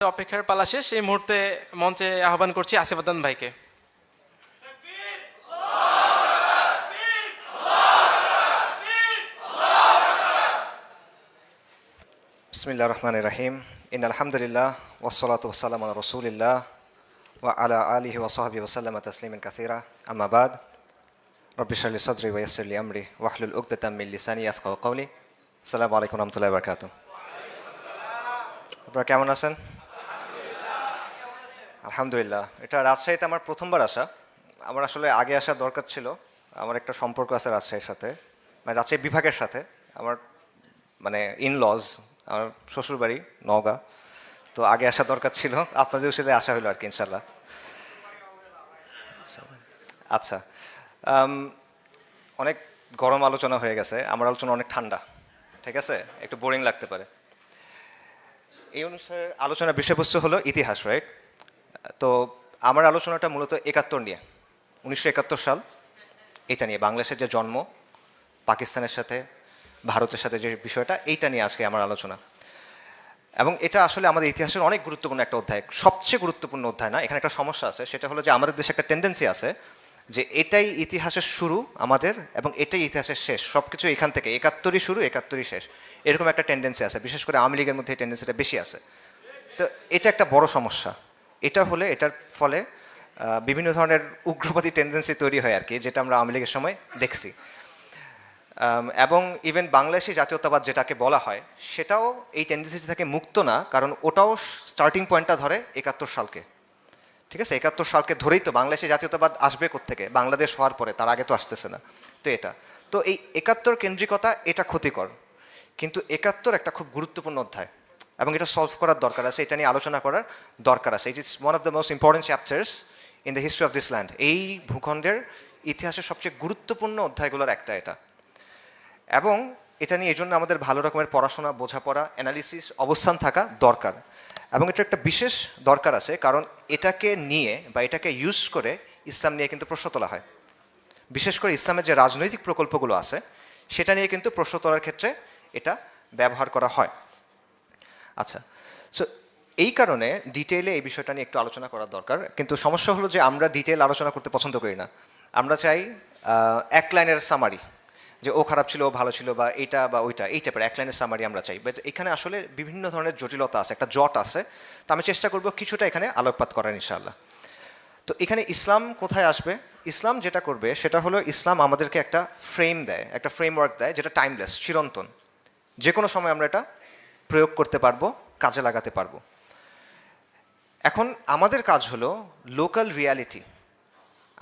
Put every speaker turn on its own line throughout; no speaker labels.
অপেক্ষার পালা শেষ। এই মুহূর্তে মঞ্চে আহ্বান করছি আসিফ আদনান ভাইকে।
বিসমিল্লাহির রহমানির রহিম। ইন্নাল হামদুলিল্লাহ ওয়াসসালাতু ওয়াসসালামু আলা রাসূলিল্লাহ ওয়া আলা আলিহি ওয়া সাহবিহি ওয়া সাল্লামা তাসলিমান কাসীরা। আম্মা বাদ। রব্বি ইশরাহ লি সাদরি ওয়া ইয়াসসির লি আমরি ওয়াহলুল উকদাতাম মিন লিসানি ইয়াফকাহু কওলি। আসসালামু আলাইকুম ওয়া রাহমাতুল্লাহি ওয়া বারাকাতুহু। আপনারা কেমন আছেন? আলহামদুলিল্লাহ। এটা রাজশাহীতে আমার প্রথমবার আসা। আমার আসলে আগে আসার দরকার ছিল। আমার একটা সম্পর্ক আছে রাজশাহীর সাথে, মানে রাজশাহী বিভাগের সাথে। আমার ইনলজ, আমার শ্বশুরবাড়ি নওগাঁ, তো আগে আসা দরকার ছিল। আপনাদের সাথে আসা হলো আর কি, ইনশাল্লাহ। আচ্ছা, অনেক গরম আলোচনা হয়ে গেছে, আমার আলোচনা অনেক ঠান্ডা, ঠিক আছে, একটু বোরিং লাগতে পারে। এই অনুসারে আলোচনার বিষয়বস্তু হলো ইতিহাস, রাইট? তো আমার আলোচনাটা মূলত ৭১ নিয়ে, ১৯৭১ সাল, এটা নিয়ে বাংলাদেশের যে জন্ম, পাকিস্তানের সাথে ভারতের সাথে যে বিষয়টা, এইটা নিয়ে আজকে আমার আলোচনা। এবং এটা আসলে আমাদের ইতিহাসের অনেক গুরুত্বপূর্ণ একটা অধ্যায়, সবচেয়ে গুরুত্বপূর্ণ অধ্যায় না। এখানে একটা সমস্যা আছে, সেটা হলো যে আমাদের দেশে একটা টেন্ডেন্সি আছে যে এটাই ইতিহাসের শুরু আমাদের, এবং এটাই ইতিহাসের শেষ। সব কিছু এখান থেকে ৭১ই শুরু ৭১ই শেষ, এরকম একটা টেন্ডেন্সি আছে। বিশেষ করে আওয়ামী লীগের মধ্যে এই টেন্ডেন্সিটা বেশি আছে। তো এটা একটা বড় সমস্যা। এটার ফলে বিভিন্ন ধরনের উগ্রবাদী টেন্ডেন্সি তৈরি হয় আর কি, যেটা আমরা আওয়ামী লীগের সময় দেখছি। এবং ইভেন বাংলাদেশি জাতীয়তাবাদ যেটাকে বলা হয়, সেটাও এই টেন্ডেন্সি থেকে মুক্ত না, কারণ ওটাও স্টার্টিং পয়েন্টটা ধরে ৭১ সালকে। ঠিক আছে, ৭১ সালকে ধরেই তো বাংলাদেশি জাতীয়তাবাদ আসবে কোত্থেকে? বাংলাদেশ হওয়ার পরে, তার আগে তো আসতেছে না। তো এই ৭১ কেন্দ্রিকতা এটা ক্ষতিকর, কিন্তু ৭১ একটা খুব গুরুত্বপূর্ণ অধ্যায়, এবং এটা সলভ করার দরকার আছে, এটা নিয়ে আলোচনা করার দরকার আছে। It is one of the most important chapters in the history of this land. এই ভূখণ্ডের ইতিহাসের সবচেয়ে গুরুত্বপূর্ণ অধ্যায়গুলোর একটা এটা। এবং এটা নিয়ে এই জন্য আমাদের ভালো রকমের পড়াশোনা, বোঝাপড়া, অ্যানালিসিস, অবস্থান থাকা দরকার। এবং এটা একটা বিশেষ দরকার আছে, কারণ এটাকে নিয়ে বা এটাকে ইউজ করে ইসলাম নিয়ে কিন্তু প্রশ্ন তোলা হয়। বিশেষ করে ইসলামের যে রাজনৈতিক প্রকল্পগুলো আছে, সেটা নিয়ে কিন্তু প্রশ্ন তোলার ক্ষেত্রে এটা ব্যবহার করা হয়। আচ্ছা, সো এই কারণে ডিটেইলে এই বিষয়টা নিয়ে একটু আলোচনা করার দরকার। কিন্তু সমস্যা হলো যে আমরা ডিটেইল আলোচনা করতে পছন্দ করি না। আমরা চাই এক লাইনের সামারি, যে ও খারাপ ছিল, ও ভালো ছিল, বা এইটা বা ওইটা, এই টাইপের এক লাইনের সামারি আমরা চাই। বাট এখানে আসলে বিভিন্ন ধরনের জটিলতা আছে, একটা জট আছে। তো আমি চেষ্টা করব কিছুটা এখানে আলোকপাত করার, ইনশাআল্লাহ। তো এখানে ইসলাম কোথায় আসবে? ইসলাম যেটা করবে সেটা হলো, ইসলাম আমাদেরকে একটা ফ্রেম দেয়, একটা ফ্রেমওয়ার্ক দেয়, যেটা টাইমলেস, চিরন্তন। যে কোনো সময় আমরা এটা প্রয়োগ করতে পারবো, কাজে লাগাতে পারবো। এখন আমাদের কাজ হলো লোকাল রিয়ালিটি,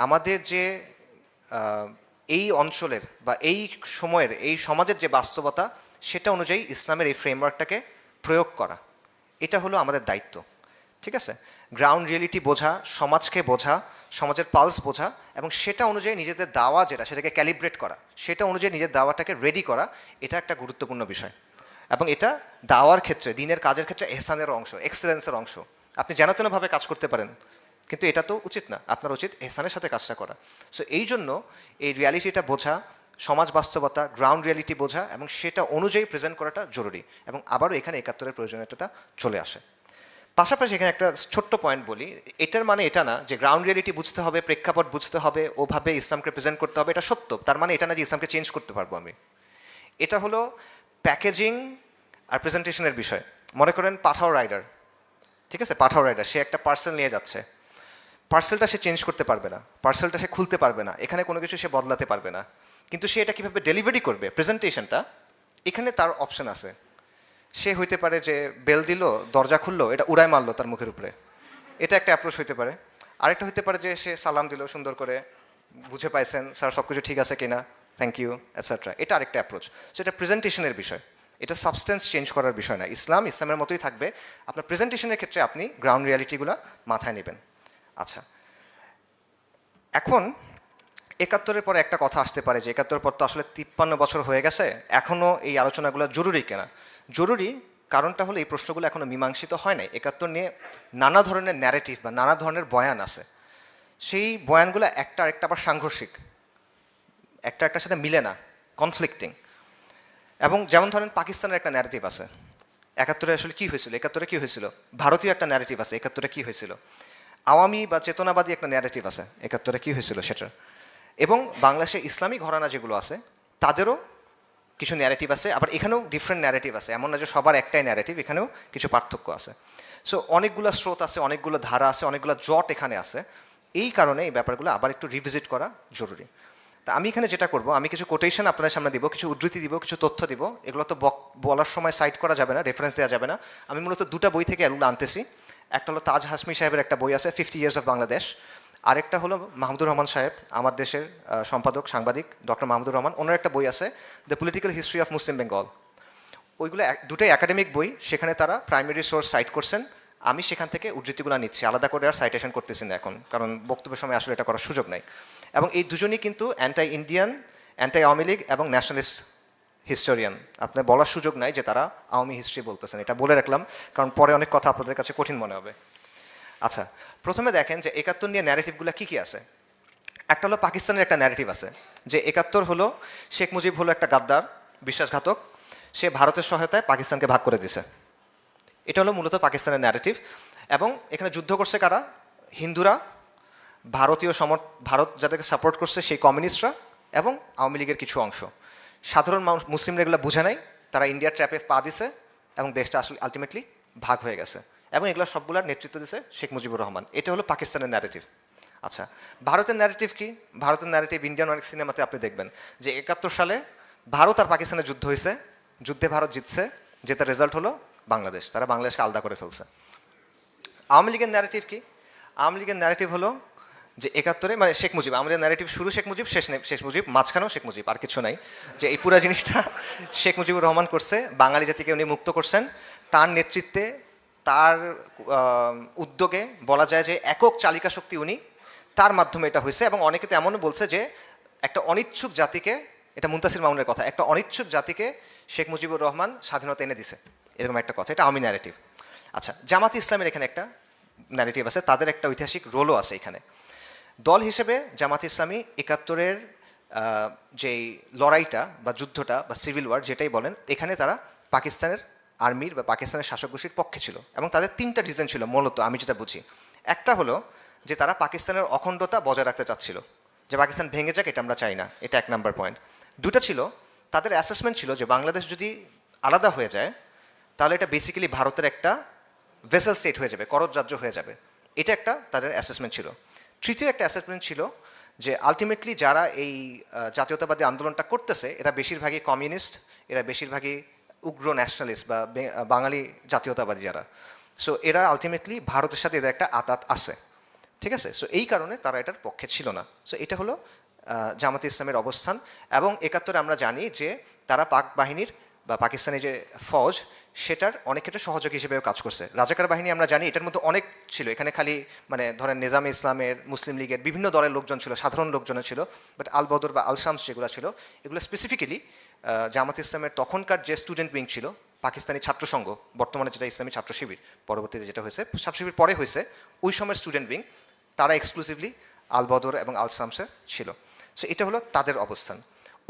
আমাদের যে এই অঞ্চলের বা এই সময়ের, এই সমাজের যে বাস্তবতা, সেটা অনুযায়ী ইসলামের এই ফ্রেমওয়ার্কটাকে প্রয়োগ করা। এটা হলো আমাদের দায়িত্ব, ঠিক আছে? গ্রাউন্ড রিয়েলিটি বোঝা, সমাজকে বোঝা, সমাজের পালস বোঝা, এবং সেটা অনুযায়ী নিজেদের দাওয়া যেটা, সেটাকে ক্যালিব্রেট করা, সেটা অনুযায়ী নিজের দাওয়াটাকে রেডি করা, এটা একটা গুরুত্বপূর্ণ বিষয়। এবং এটা দাওয়ার ক্ষেত্রে, দিনের কাজের ক্ষেত্রে এহসানের অংশ, এক্সেলেন্সের অংশ। আপনি যেন তেনভাবে কাজ করতে পারেন, কিন্তু এটা তো উচিত না। আপনার উচিত এহসানের সাথে কাজটা করা। সো এই জন্য এই রিয়ালিটিটা বোঝা, সমাজ বাস্তবতা, গ্রাউন্ড রিয়ালিটি বোঝা, এবং সেটা অনুযায়ী প্রেজেন্ট করাটা জরুরি। এবং আবারও এখানে ৭১-এর প্রয়োজনীয়তা চলে আসে। পাশাপাশি এখানে একটা ছোট্ট পয়েন্ট বলি, এটার মানে এটা না যে গ্রাউন্ড রিয়ালিটি বুঝতে হবে, প্রেক্ষাপট বুঝতে হবে, ওভাবে ইসলামকে প্রেজেন্ট করতে হবে, এটা সত্য। তার মানে এটা না যে ইসলামকে চেঞ্জ করতে পারবো আমি। এটা হলো প্যাকেজিং আর প্রেজেন্টেশনের বিষয়। মনে করেন পাঠাও রাইডার, ঠিক আছে, পাঠাও রাইডার, সে একটা পার্সেল নিয়ে যাচ্ছে। পার্সেলটা সে চেঞ্জ করতে পারবে না, পার্সেলটা সে খুলতে পারবে না, এখানে কোনো কিছু সে বদলাতে পারবে না। কিন্তু সে এটা কীভাবে ডেলিভারি করবে, প্রেজেন্টেশনটা, এখানে তার অপশন আছে। সে হইতে পারে যে বেল দিল, দরজা খুললো, এটা উড়ায় মারলো তার মুখের উপরে, এটা একটা অ্যাপ্রোচ হইতে পারে। আরেকটা হইতে পারে যে সে সালাম দিল সুন্দর করে, বুঝে পাইছেন স্যার, সব কিছু ঠিক আছে কিনা, থ্যাংক ইউ, এটসেট্রা। এটা আরেকটা অ্যাপ্রোচ। সো এটা প্রেজেন্টেশনের বিষয়, এটা সাবস্টেন্স চেঞ্জ করার বিষয় না। ইসলামের মতোই থাকবে। আপনার প্রেজেন্টেশনের ক্ষেত্রে আপনি গ্রাউন্ড রিয়ালিটিগুলো মাথায় নেবেন। আচ্ছা, এখন ৭১-এর পরে একটা কথা আসতে পারে যে ৭১-এর পর তো আসলে ৫৩ বছর হয়ে গেছে, এখনও এই আলোচনাগুলো জরুরি কিনা? জরুরি, কারণটা হলো এই প্রশ্নগুলো এখনও মীমাংসিত হয় নাই। ৭১ নিয়ে নানা ধরনের ন্যারেটিভ বা নানা ধরনের বয়ান আছে। সেই বয়ানগুলো একটা আরেকটা আবার সাংঘর্ষিক, একটা একটার সাথে মিলে না, কনফ্লিক্টিং। এবং যেমন ধরেন পাকিস্তানের একটা ন্যারেটিভ আছে, একাত্তরে আসলে কী হয়েছিল, একাত্তরে কী হয়েছিল, ভারতীয় একটা ন্যারেটিভ আছে একাত্তরে কী হয়েছিল, আওয়ামী বা চেতনাবাদী একটা ন্যারেটিভ আছে একাত্তরে কী হয়েছিল সেটার, এবং বাংলাদেশে ইসলামী ঘরানা যেগুলো আছে তাদেরও কিছু ন্যারেটিভ আছে, আবার এখানেও ডিফারেন্ট ন্যারেটিভ আছে, এমন না যে সবার একটাই ন্যারেটিভ, এখানেও কিছু পার্থক্য আছে। সো অনেকগুলো স্রোত আছে, অনেকগুলো ধারা আছে, অনেকগুলো জট এখানে আছে। এই কারণে এই ব্যাপারগুলো আবার একটু রিভিজিট করা জরুরি। তা আমি এখানে যেটা করব, আমি কিছু কোটেশন আপনাদের সামনে দিব, কিছু উদ্ধৃতি দিব, কিছু তথ্য দিব। এগুলো তো বলার সময় সাইট করা যাবে না, রেফারেন্স দেওয়া যাবে না। আমি মূলত দুটা বই থেকে এগুলো আনতেছি। একটা হলো তাজ হাসমি সাহেবের একটা বই আছে 50 ইয়ার্স অফ বাংলাদেশ, আরেকটা হলো মাহমুদুর রহমান সাহেব, আমার দেশের সম্পাদক সাংবাদিক ডক্টর মাহমুদুর রহমান, ওনার একটা বই আছে the political history of Muslim Bengal. ওইগুলো দুটোই একাডেমিক বই, সেখানে তারা প্রাইমারি সোর্স সাইট করছেন, আমি সেখান থেকে উদ্ধৃতিগুলো নিচ্ছি, আলাদা করে আর সাইটেশন করতেছি না এখন, কারণ বক্তব্যের সময় আসলে এটা করার সুযোগ নাই। এবং এই দুজনই কিন্তু anti Indian, anti Awami League এবং ন্যাশনালিস্ট হিস্টোরিয়ান। আপনার বলার সুযোগ নাই যে তারা আওয়ামী হিস্ট্রি বলতেছেন, এটা বলে রাখলাম, কারণ পরে অনেক কথা আপনাদের কাছে কঠিন মনে হবে। আচ্ছা, প্রথমে দেখেন যে 71 নিয়ে ন্যারেটিভগুলো কী কী আছে। একটা হলো পাকিস্তানের একটা ন্যারেটিভ আছে যে 71 হলো শেখ মুজিব হলো একটা গাদ্দার, বিশ্বাসঘাতক, সে ভারতের সহায়তায় পাকিস্তানকে ভাগ করে দিছে। এটা হলো মূলত পাকিস্তানের ন্যারেটিভ। এবং এখানে যুদ্ধ করছে কারা? হিন্দুরা, ভারত যাদেরকে সাপোর্ট করছে সেই কমিউনিস্টরা, এবং আওয়ামী লীগের কিছু অংশ। সাধারণ মুসলিমরা এগুলো বুঝে নাই, তারা ইন্ডিয়ার ট্র্যাপে পা দিছে এবং দেশটা আসলে আলটিমেটলি ভাগ হয়ে গেছে, এবং এগুলো সবগুলোর নেতৃত্ব দিছে শেখ মুজিবুর রহমান। এটা হলো পাকিস্তানের ন্যারেটিভ। আচ্ছা, ভারতের ন্যারেটিভ কি? ভারতের ন্যারেটিভ ইন্ডিয়ান অনেক সিনেমাতে আপনি দেখবেন যে 71 সালে ভারত আর পাকিস্তানের যুদ্ধ হয়েছে, যুদ্ধে ভারত জিতছে, যেটার রেজাল্ট হলো বাংলাদেশ, তারা বাংলাদেশকে আলাদা করে ফেলছে। আওয়ামী লীগের ন্যারেটিভ কি? আওয়ামী লীগের ন্যারেটিভ হলো যে 71-এ মানে শেখ মুজিব, আমাদের ন্যারেটিভ শুরু শেখ মুজিব, শেষ মুজিব, মাঝখানেও শেখ মুজিব, আর কিছু নাই, যে এই পুরো জিনিসটা শেখ মুজিবুর রহমান করছে, বাঙালি জাতিকে উনি মুক্ত করছেন, তার নেতৃত্বে, তার উদ্যোগে বলা যায় যে একক চালিকা শক্তি উনি, তার মাধ্যমে এটা হয়েছে। এবং অনেকে তো এমনও বলছে যে একটা অনিচ্ছুক জাতিকে, এটা মুনতাসির মামুনের কথা, একটা অনিচ্ছুক জাতিকে শেখ মুজিবুর রহমান স্বাধীনতা এনে দিছে, এরকম একটা কথা, এটা আওয়ামী ন্যারেটিভ। আচ্ছা, জামাত ইসলামের এখানে একটা ন্যারেটিভ আছে, তাদের একটা ঐতিহাসিক রোলও আছে এখানে। দল হিসেবে জামাত ইসলামী 71-এর যেই লড়াইটা বা যুদ্ধটা বা সিভিল ওয়ার যেটাই বলেন, এখানে তারা পাকিস্তানের আর্মির বা পাকিস্তানের শাসক গোষ্ঠীর পক্ষে ছিল, এবং তাদের 3টা রিজন ছিল মূলত, আমি যেটা বুঝি। একটা হলো যে তারা পাকিস্তানের অখণ্ডতা বজায় রাখতে চাচ্ছিল, যে পাকিস্তান ভেঙে যাক, এটা আমরা চাই না, এটা 1 নাম্বার পয়েন্ট। দুটা ছিল, তাদের অ্যাসেসমেন্ট ছিল যে বাংলাদেশ যদি আলাদা হয়ে যায় তাহলে এটা বেসিক্যালি ভারতের একটা ভেসেল স্টেট হয়ে যাবে, করদ রাজ্য হয়ে যাবে, এটা একটা তাদের অ্যাসেসমেন্ট ছিল। তৃতীয় একটা অ্যাসেসমেন্ট ছিল যে আলটিমেটলি যারা এই জাতীয়তাবাদী আন্দোলনটা করতেছে এরা বেশিরভাগই কমিউনিস্ট, এরা বেশিরভাগই উগ্র ন্যাশনালিস্ট বা বাঙালি জাতীয়তাবাদী যারা, সো এরা আলটিমেটলি ভারতের সাথে এদের একটা আতাত আছে, ঠিক আছে। সো এই কারণে তারা এটার পক্ষে ছিল না। সো এটা হলো জামাতে ইসলামের অবস্থান। এবং 71-এ আমরা জানি যে তারা পাক বাহিনীর বা পাকিস্তানি যে ফৌজ, সেটার অনেক ক্ষেত্রে সহযোগী হিসেবেও কাজ করছে। রাজাকার বাহিনী আমরা জানি এটার মধ্যে অনেক ছিল, এখানে খালি মানে ধরেন নিজামে ইসলামের, মুসলিম লীগের বিভিন্ন দলের লোকজন ছিল, সাধারণ লোকজনের ছিল, বাট আল বদর বা আল শামস যেগুলো ছিল এগুলো স্পেসিফিক্যালি জামাত ইসলামের তখনকার যে স্টুডেন্ট উইং ছিল, পাকিস্তানি ছাত্র সংঘ, বর্তমানে যেটা ইসলামী ছাত্র শিবির, পরবর্তীতে যেটা হয়েছে ছাত্র শিবির পরে হয়েছে, ওই সময়ের স্টুডেন্ট উইং, তারা এক্সক্লুসিভলি আল বদর এবং আল শামসে ছিল। সো এটা হলো তাদের অবস্থান।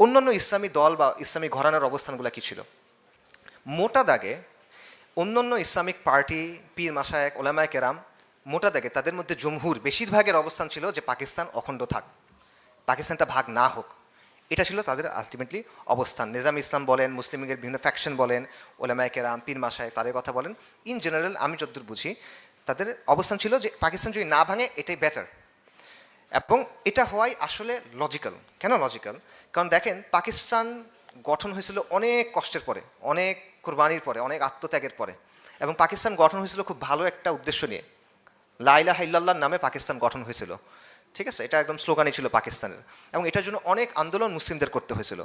অন্যান্য ইসলামী দল বা ইসলামী ঘরানার অবস্থানগুলো কী ছিল? মোটা দাগে অন্যান্য ইসলামিক পার্টি, পীর মাশায়েখ, ওলামায়ে কেরাম, মোটা দাগে তাদের মধ্যে জমহুর বেশিরভাগের অবস্থান ছিল যে পাকিস্তান অখণ্ড থাক, পাকিস্তানটা ভাগ না হোক, এটা ছিল তাদের আলটিমেটলি অবস্থান। নিজাম ইসলাম বলেন, মুসলিম লীগের বিভিন্ন ফ্যাকশন বলেন, ওলামায়ে কেরাম, পীর মাশায়েখ, তাদের কথা বলেন, ইন জেনারেল আমি যতদূর বুঝি তাদের অবস্থান ছিল যে পাকিস্তান যদি না ভাঙে এটাই বেটার। এবং এটা হওয়াই আসলে লজিক্যাল। কেন লজিক্যাল? কারণ দেখেন, পাকিস্তান গঠন হয়েছিল অনেক কষ্টের পরে, অনেক কোরবানির পরে, অনেক আত্মত্যাগের পরে, এবং পাকিস্তান গঠন হয়েছিল খুব ভালো একটা উদ্দেশ্য নিয়ে, লা ইলাহা ইল্লাল্লাহর নামে পাকিস্তান গঠন হয়েছিল, ঠিক আছে, এটা একদম স্লোগানই ছিল পাকিস্তানের, এবং এটার জন্য অনেক আন্দোলন মুসলিমদের করতে হয়েছিল।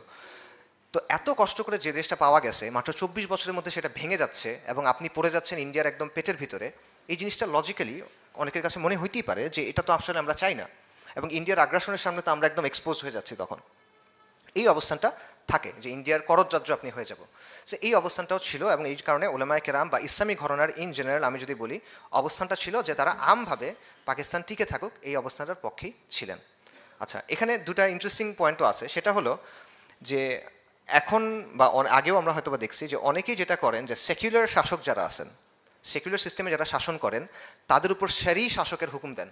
তো এত কষ্ট করে যে দেশটা পাওয়া গেছে, মাত্র 24 বছরের মধ্যে সেটা ভেঙে যাচ্ছে এবং আপনি পড়ে যাচ্ছেন ইন্ডিয়ার একদম পেটের ভিতরে, এই জিনিসটা লজিক্যালি অনেকের কাছে মনে হইতেই পারে যে এটা তো আসলে আমরা চাই না, এবং ইন্ডিয়ার আগ্রাসনের সামনে তো আমরা একদম এক্সপোজ হয়ে যাচ্ছি তখন। এই অবস্থানটা থাকে যে ইন্ডিয়ার করদরাজ্য আপনি হয়ে যাব। সো এই অবস্থানটাও ছিল, এবং এই কারণে ওলামায়ে কেরাম বা ইসলামী ঘরানার ইন জেনারেল আমি যদি বলি অবস্থানটা ছিল যে তারা আমভাবে পাকিস্তান টিকে থাকুক এই অবস্থানটার পক্ষেই ছিলেন। আচ্ছা, এখানে দুটা ইন্টারেস্টিং পয়েন্টও আছে, সেটা হলো যে এখন বা আগেও আমরা হয়তো বা দেখছি যে অনেকেই যেটা করেন যে সেকুলার শাসক যারা আছেন, সেকুলার সিস্টেমে যারা শাসন করেন, তাদের উপর সেরই শাসকের হুকুম দেন,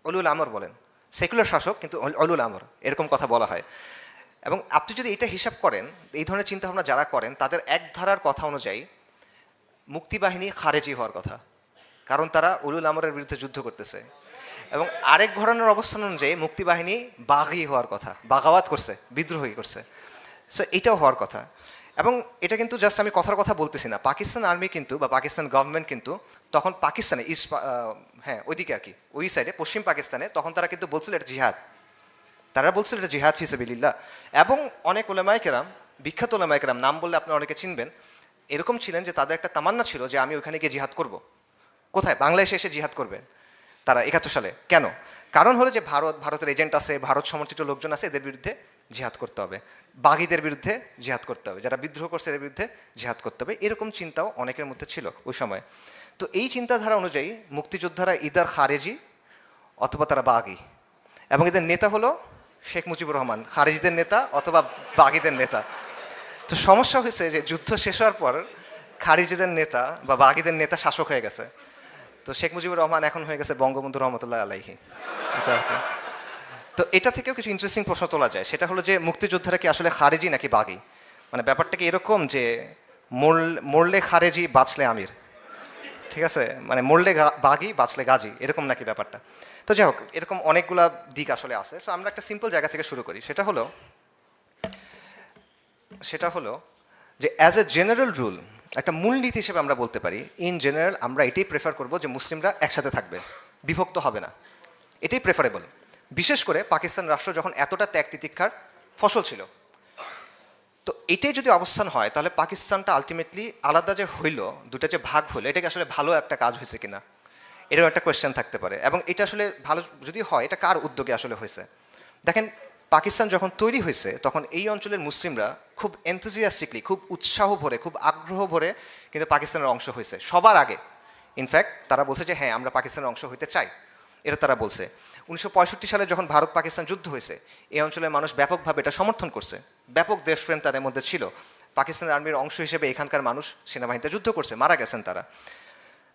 অলুল আমর বলেন। সেকুলার শাসক কিন্তু অলুল আমর, এরকম কথা বলা হয়। এবং আপনি যদি এটা হিসাব করেন, এই ধরনের চিন্তাভাবনা যারা করেন, তাদের এক ধারার কথা অনুযায়ী মুক্তিবাহিনী খারেজি হওয়ার কথা, কারণ তারা উলুল আমরের বিরুদ্ধে যুদ্ধ করতেছে। এবং আরেক ধরনের অবস্থান অনুযায়ী মুক্তিবাহিনী বাগি হওয়ার কথা, বাগাওয়াত করছে, বিদ্রোহী করছে। সো এটাও হওয়ার কথা। এবং এটা কিন্তু জাস্ট আমি কথার কথা বলতেছি না, পাকিস্তান আর্মি কিন্তু বা পাকিস্তান গভর্নমেন্ট কিন্তু তখন পাকিস্তানে হ্যাঁ ওইদিকে আর কি, ওই সাইডে পশ্চিম পাকিস্তানে তখন তারা কিন্তু বলছিল এটা জিহাদ, তারা বলছিল এটা জিহাদ ফি সাবিলিল্লাহ। এবং অনেক ওলামায়ে কেরাম, বিখ্যাত ওলামায়ে কেরাম, নাম বললে আপনারা অনেকে চিনবেন, এরকম ছিলেন যে তাদের একটা তামান্না ছিল যে আমি ওখানে গিয়ে জিহাদ করব। কোথায়? বাংলাদেশে এসে জিহাদ করবে তারা 71 সালে। কেন? কারণ হলো যে ভারতের এজেন্ট আছে, ভারত সমর্থিত লোকজন আছে, এদের বিরুদ্ধে জিহাদ করতে হবে, বাগিদের বিরুদ্ধে জিহাদ করতে হবে, যারা বিদ্রোহ করছে এর বিরুদ্ধে জিহাদ করতে হবে, এরকম চিন্তাও অনেকের মধ্যে ছিল ওই সময়। তো এই চিন্তাধারা অনুযায়ী মুক্তিযোদ্ধারা ইদার খারেজি অথবা তারা বাগি, এবং এদের নেতা হলো শেখ মুজিবুর রহমান, খারেজিদের নেতা অথবা বাগিদের নেতা। তো সমস্যা হয়েছে যে যুদ্ধ শেষ হওয়ার পর খারিজিদের নেতা বা বাগিদের নেতা শাসক হয়ে গেছে। তো শেখ মুজিবুর রহমান এখন হয়ে গেছে বঙ্গবন্ধু রহমতুল্লাহ আলাইহি। তো এটা থেকেও কিছু ইন্টারেস্টিং প্রশ্ন তোলা যায়, সেটা হলো যে মুক্তিযোদ্ধারা কি আসলে খারেজি নাকি বাগি? মানে ব্যাপারটা কি এরকম যে মরলে খারেজি বাঁচলে আমির, ঠিক আছে, মানে মরলে বাগি বাঁচলে গাজী, এরকম নাকি ব্যাপারটা? তো যাই হোক, এরকম অনেকগুলা দিক আসলে আছে। সো আমরা একটা সিম্পল জায়গা থেকে শুরু করি, সেটা হলো যে অ্যাজ এ জেনারেল রুল, একটা মূলনীতি হিসেবে আমরা বলতে পারি, ইন জেনারেল আমরা এটাই প্রেফার করব যে মুসলিমরা একসাথে থাকবে, বিভক্ত হবে না, এটাই প্রেফারেবল। বিশেষ করে পাকিস্তান রাষ্ট্র যখন এতটা ত্যাগ তিতিক্ষার ফসল ছিল। তো এটাই যদি অবস্থান হয়, তাহলে পাকিস্তানটা আলটিমেটলি আলাদা যে হইল, দুটা যে ভাগ হইলো, এটা কি আসলে ভালো একটা কাজ হয়েছে কিনা, এরকম একটা কোয়েশ্চেন থাকতে পারে। এবং এটা আসলে ভালো যদি হয়, এটা কার উদ্যোগে আসলে হয়েছে? দেখেন, পাকিস্তান যখন তৈরি হয়েছে তখন এই অঞ্চলের মুসলিমরা খুব এনথুজিয়াস্টিকলি, খুব উৎসাহ ভরে, খুব আগ্রহ ভরে কিন্তু পাকিস্তানের অংশ হয়েছে সবার আগে। ইনফ্যাক্ট তারা বলছে যে হ্যাঁ আমরা পাকিস্তানের অংশ হইতে চাই, এটা তারা বলছে। 1965 সালে যখন ভারত পাকিস্তান যুদ্ধ হয়েছে, এই অঞ্চলের মানুষ ব্যাপকভাবে এটা সমর্থন করছে, ব্যাপক দেশপ্রেম তাদের মধ্যে ছিল। পাকিস্তান আর্মির অংশ হিসেবে এখানকার মানুষ সেনাবাহিনীতে যুদ্ধ করছে, মারা গেছেন তারা।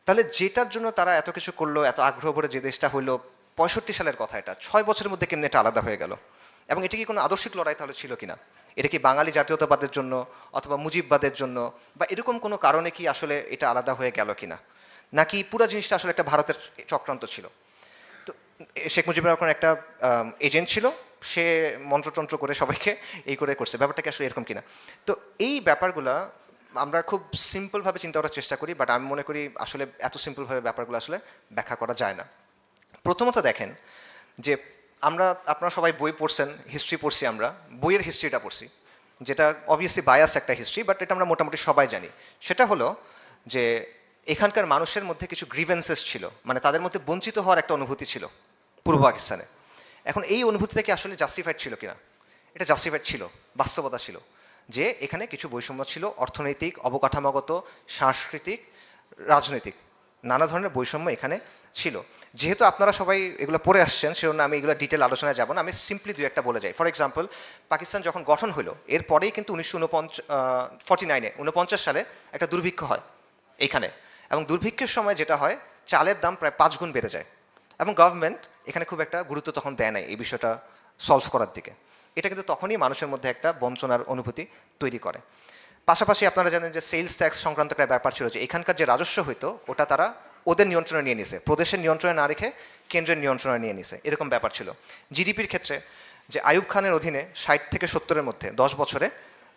তাহলে যেটার জন্য তারা এত কিছু করলো, এত আগ্রহ ভরে যে দেশটা হইলো, 65 সালের কথা, এটা 6 বছরের মধ্যে কেমনি এটা আলাদা হয়ে গেল? এবং এটা কি কোনো আদর্শিক লড়াই তাহলে ছিল কিনা? এটা কি বাঙালি জাতীয়তাবাদের জন্য অথবা মুজিববাদের জন্য বা এরকম কোনো কারণে কি আসলে এটা আলাদা হয়ে গেল কিনা, নাকি পুরো জিনিসটা আসলে একটা ভারতের চক্রান্ত ছিল? তো শেখ মুজিবুর রহমান একটা এজেন্ট ছিল, সে মন্ত্রতন্ত্র করে সবাইকে এই করে করছে, ব্যাপারটা কি আসলে এরকম কিনা? তো এই ব্যাপারগুলা আমরা খুব সিম্পলভাবে চিন্তা করার চেষ্টা করি, বাট আমি মনে করি আসলে এত সিম্পলভাবে ব্যাপারগুলো আসলে ব্যাখ্যা করা যায় না। প্রথমত দেখেন যে আপনারা সবাই বই পড়ছেন, হিস্ট্রি পড়ছি, আমরা বইয়ের হিস্ট্রিটা পড়ছি, যেটা অবভিয়াসলি বায়াস একটা হিস্ট্রি, বাট এটা আমরা মোটামুটি সবাই জানি। সেটা হলো যে এখানকার মানুষের মধ্যে কিছু গ্রিভেন্সেস ছিল, মানে তাদের মধ্যে বঞ্চিত হওয়ার একটা অনুভূতি ছিল পূর্ব পাকিস্তানে। এখন এই অনুভূতিটা কি আসলে জাস্টিফাইড ছিল কিনা? এটা জাস্টিফাইড ছিল, বাস্তবতা ছিল যে এখানে কিছু বৈষম্য ছিল, অর্থনৈতিক, অবকাঠামোগত, সাংস্কৃতিক, রাজনৈতিক, নানা ধরনের বৈষম্য এখানে ছিল। যেহেতু আপনারা সবাই এগুলো পড়ে আসছেন, সেজন্য আমি এগুলো ডিটেল আলোচনায় যাব না, আমি সিম্পলি দুই একটা বলে যাই। ফর এক্সাম্পল, পাকিস্তান যখন গঠন হলো এরপরেই কিন্তু 1949 সালে একটা দুর্ভিক্ষ হয় এইখানে, এবং দুর্ভিক্ষের সময় যেটা হয়, চালের দাম প্রায় 5 গুণ বেড়ে যায়, এবং গভর্নমেন্ট এখানে খুব একটা গুরুত্ব তখন দেয় নাই এই বিষয়টা সলভ করার দিকে। এটা কিন্তু তখনই মানুষের মধ্যে একটা বঞ্চনার অনুভূতি তৈরি করে। পাশাপাশি আপনারা জানেন যে সেলস ট্যাক্স সংক্রান্ত একটা ব্যাপার ছিল, যে এখানকার যে রাজস্ব হইতো ওটা তারা ওদের নিয়ন্ত্রণে নিয়ে নিছে, প্রদেশের নিয়ন্ত্রণে না রেখে কেন্দ্রের নিয়ন্ত্রণে নিয়ে নিছে, এরকম ব্যাপার ছিল। জিডিপির ক্ষেত্রে যে আইয়ুব খানের অধীনে 60 থেকে 70-এর মধ্যে 10 বছরে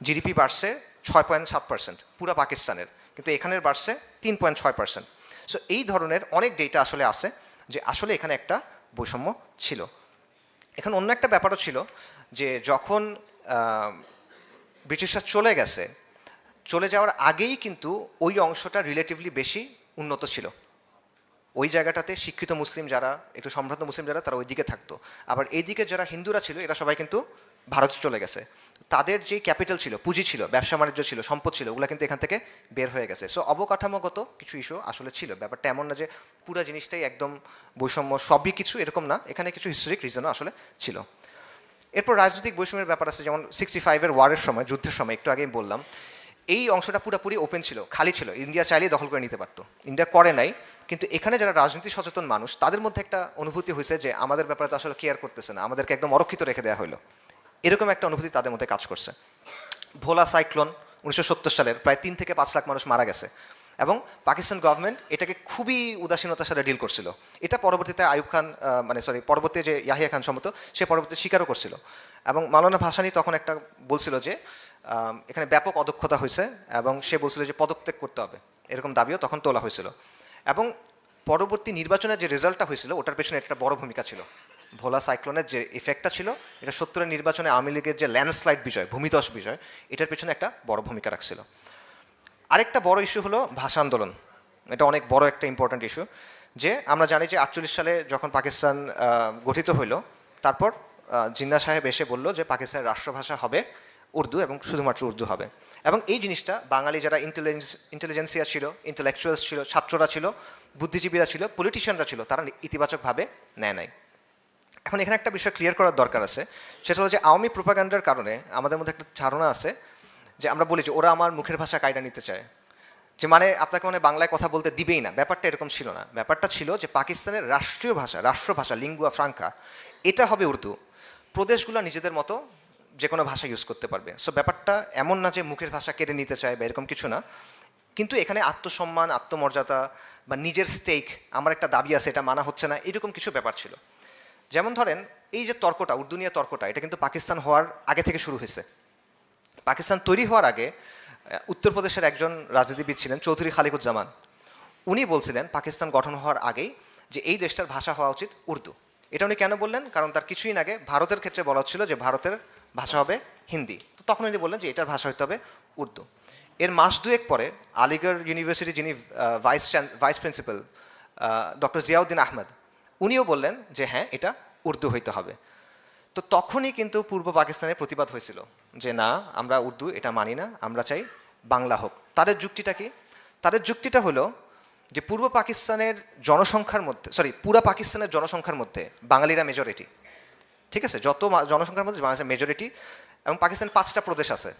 জিডিপি বাড়ছে 6.7%, পুরো পাকিস্তানের, কিন্তু এখানের বাড়ছে 3.6%। সো এই ধরনের অনেক ডেটা আসলে আছে যে আসলে এখানে একটা বৈষম্য ছিল। এখন অন্য একটা ব্যাপারও ছিল যে যখন ব্রিটিশরা চলে গেছে, চলে যাওয়ার আগেই কিন্তু ওই অংশটা রিলেটিভলি বেশি উন্নত ছিল। ওই জায়গাটাতে শিক্ষিত মুসলিম যারা, একটু সম্ভ্রান্ত মুসলিম যারা, তারা ওই দিকে থাকতো। আবার এইদিকে যারা হিন্দুরা ছিল, এরা সবাই কিন্তু ভারতে চলে গেছে। তাদের যে ক্যাপিটাল ছিল, পুঁজি ছিল, ব্যবসা বাণিজ্য ছিল, সম্পদ ছিল, ওগুলো কিন্তু এখান থেকে বের হয়ে গেছে। সো অবকাঠামোগত কিছু ইস্যু আসলে ছিল। ব্যাপারটা এমন না যে পুরো জিনিসটাই একদম বৈষম্য, সবই কিছু এরকম না, এখানে কিছু হিস্টোরিক রিজনও আসলে ছিল। এরপর রাজনৈতিক বৈষম্যের ব্যাপার আছে, যেমন 65-এর ওয়ারের সময়, যুদ্ধের সময়, একটু আগেই বললাম, এই অংশটা পুরোপুরি ওপেন ছিল, খালি ছিল, ইন্ডিয়া চাইলেই দখল করে নিতে পারতো, ইন্ডিয়া করে নাই। কিন্তু এখানে যারা রাজনীতি সচেতন মানুষ, তাদের মধ্যে একটা অনুভূতি হয়েছে যে আমাদের ব্যাপারে তো আসলে কেয়ার করতেছে না, আমাদেরকে একদম অরক্ষিত রেখে দেওয়া হলো, এরকম একটা অনুভূতি তাদের মধ্যে কাজ করছে। ভোলা সাইক্লোন 1970 সালের প্রায় 3 থেকে 5 লাখ মানুষ মারা গেছে, এবং পাকিস্তান গভর্নমেন্ট এটাকে খুবই উদাসীনতার সাথে ডিল করছিল। এটা পরবর্তীতে আইয়ুব খান, পরবর্তী যে ইয়াহিয়া খান সম্মত, সে পরবর্তীতে স্বীকারও করছিল। এবং মাওলানা ভাসানী তখন একটা বলছিল যে এখানে ব্যাপক অদক্ষতা হয়েছে, এবং সে বলছিল যে পদত্যাগ করতে হবে, এরকম দাবিও তখন তোলা হয়েছিল। এবং পরবর্তী নির্বাচনের যে রেজাল্টটা হয়েছিল, ওটার পেছনে একটা বড় ভূমিকা ছিল। ভোলা সাইক্লোনের যে ইফেক্টটা ছিল, এটা 70-এর নির্বাচনে আওয়ামী লীগের যে ল্যান্ডস্লাইড বিজয়, ভূমিধস বিজয়, এটার পেছনে একটা বড় ভূমিকা রাখছিল। আরেকটা বড় ইস্যু হলো ভাষা আন্দোলন। এটা অনেক বড় একটা ইম্পর্ট্যান্ট ইস্যু। যে আমরা জানি যে 48 সালে যখন পাকিস্তান গঠিত হইল, তারপর জিন্নাহ সাহেব এসে বলল যে পাকিস্তানের রাষ্ট্রভাষা হবে উর্দু, এবং শুধুমাত্র উর্দু হবে। এবং এই জিনিসটা বাঙালি যারা ইন্টেলিজেন্সিয়া ছিল, ইন্টেলেকচুয়ালস ছিল, ছাত্ররা ছিল, বুদ্ধিজীবীরা ছিল, পলিটিশিয়ানরা ছিল, তারা ইতিবাচকভাবে নেয় নাই। এখন এখানে একটা বিষয় ক্লিয়ার করার দরকার আছে, সেটা হলো যে আওয়ামী প্রোপাগান্ডার কারণে আমাদের মধ্যে একটা ধারণা আছে যে আমরা বলি যে ওরা আমার মুখের ভাষা কায়দা নিতে চায়, যে মানে আপনাকে মানে বাংলায় কথা বলতে দিবেই না। ব্যাপারটা এরকম ছিল না। ব্যাপারটা ছিল যে পাকিস্তানের রাষ্ট্রীয় ভাষা, রাষ্ট্রভাষা, লিঙ্গুয়া ফ্রাঙ্কা, এটা হবে উর্দু। প্রদেশগুলো নিজেদের মতো যে কোনো ভাষা ইউজ করতে পারবে। সো ব্যাপারটা এমন না যে মুখের ভাষা কেড়ে নিতে চায় বা এরকম কিছু না, কিন্তু এখানে আত্মসম্মান, আত্মমর্যাদা বা নিজের স্টেক, আমার একটা দাবি আছে, এটা মানা হচ্ছে না, এরকম কিছু ব্যাপার ছিল। যেমন ধরেন এই যে তর্কটা, উর্দু নিয়ে তর্কটা, এটা কিন্তু পাকিস্তান হওয়ার আগে থেকে শুরু হয়েছে। পাকিস্তান তৈরি হওয়ার আগে উত্তরপ্রদেশের একজন রাজনীতিবিদ ছিলেন চৌধুরী খালিকুজ্জামান। উনি বলছিলেন পাকিস্তান গঠন হওয়ার আগেই যে এই দেশটার ভাষা হওয়া উচিত উর্দু। এটা উনি কেন বললেন? কারণ তার কিছুদিন আগে ভারতের ক্ষেত্রে বলা হচ্ছিল যে ভারতের ভাষা হবে হিন্দি, তো তখন উনি বললেন যে এটার ভাষা হতে হবে উর্দু। এর মাস দুয়েক পরে আলিগড় ইউনিভার্সিটি যিনি vice principal doctor Ziauddin Ahmed, উনিও বললেন যে হ্যাঁ, এটা উর্দু হইতে হবে। তো তখনই কিন্তু পূর্ব পাকিস্তানের প্রতিবাদ হয়েছিল যে না, আমরা উর্দু এটা মানি না, আমরা চাই বাংলা হোক। তাদের যুক্তিটা কি? তাদের যুক্তিটা হলো যে পূর্ব পাকিস্তানের জনসংখ্যার মধ্যে, পুরা পাকিস্তানের জনসংখ্যার মধ্যে বাঙালিরা মেজরিটি, ঠিক আছে? যত জনসংখ্যার মধ্যে বাংলাদেশের মেজরিটি, এবং পাকিস্তান 5টা প্রদেশ আছে,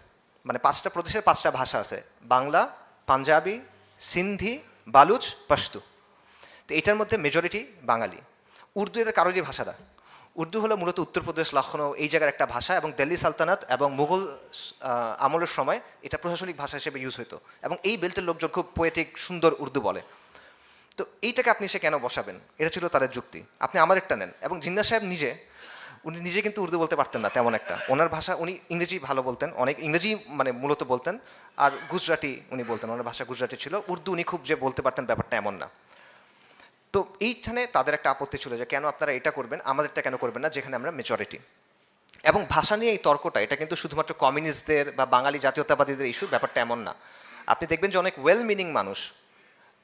মানে 5টা প্রদেশের 5টা ভাষা আছে, বাংলা, পাঞ্জাবি, সিন্ধি, বালুচ, পশতু। তো এটার মধ্যে মেজরিটি বাঙালি। উর্দু এদের কারোরই ভাষা না। উর্দু হলো মূলত উত্তরপ্রদেশ, লখনৌ, এই জায়গার একটা ভাষা, এবং দিল্লি সালতানাত এবং মুঘল আমলের সময় এটা প্রশাসনিক ভাষা হিসেবে ইউজ হতো, এবং এই বেল্টের লোকজন খুব পোয়েটিক, সুন্দর উর্দু বলে। তো এইটাকে আপনি সে কেন বসাবেন? এটা ছিল তাদের যুক্তি। আপনি আমার একটা নেন, এবং জিন্নাহ সাহেব উনি নিজে কিন্তু উর্দু বলতে পারতেন না তেমন একটা। ওনার ভাষা, উনি ইংরেজি ভালো বলতেন, অনেক ইংরেজি মানে মূলত বলতেন, আর গুজরাটি উনি বলতেন, ওনার ভাষা গুজরাটি ছিল। উর্দু উনি খুব যে বলতে পারতেন ব্যাপারটা এমন না। তো এইখানে তাদের একটা আপত্তি ছিল যে কেন আপনারা এটা করবেন, আমাদেরটা কেন করবেন না, যেখানে আমরা মেজরিটি। এবং ভাষা নিয়ে এই তর্কটা, এটা কিন্তু শুধুমাত্র কমিউনিস্টদের বা বাঙালি জাতীয়তাবাদীদের ইস্যু, ব্যাপারটা এমন না। আপনি দেখবেন যে অনেক ওয়েল মিনিং মানুষ,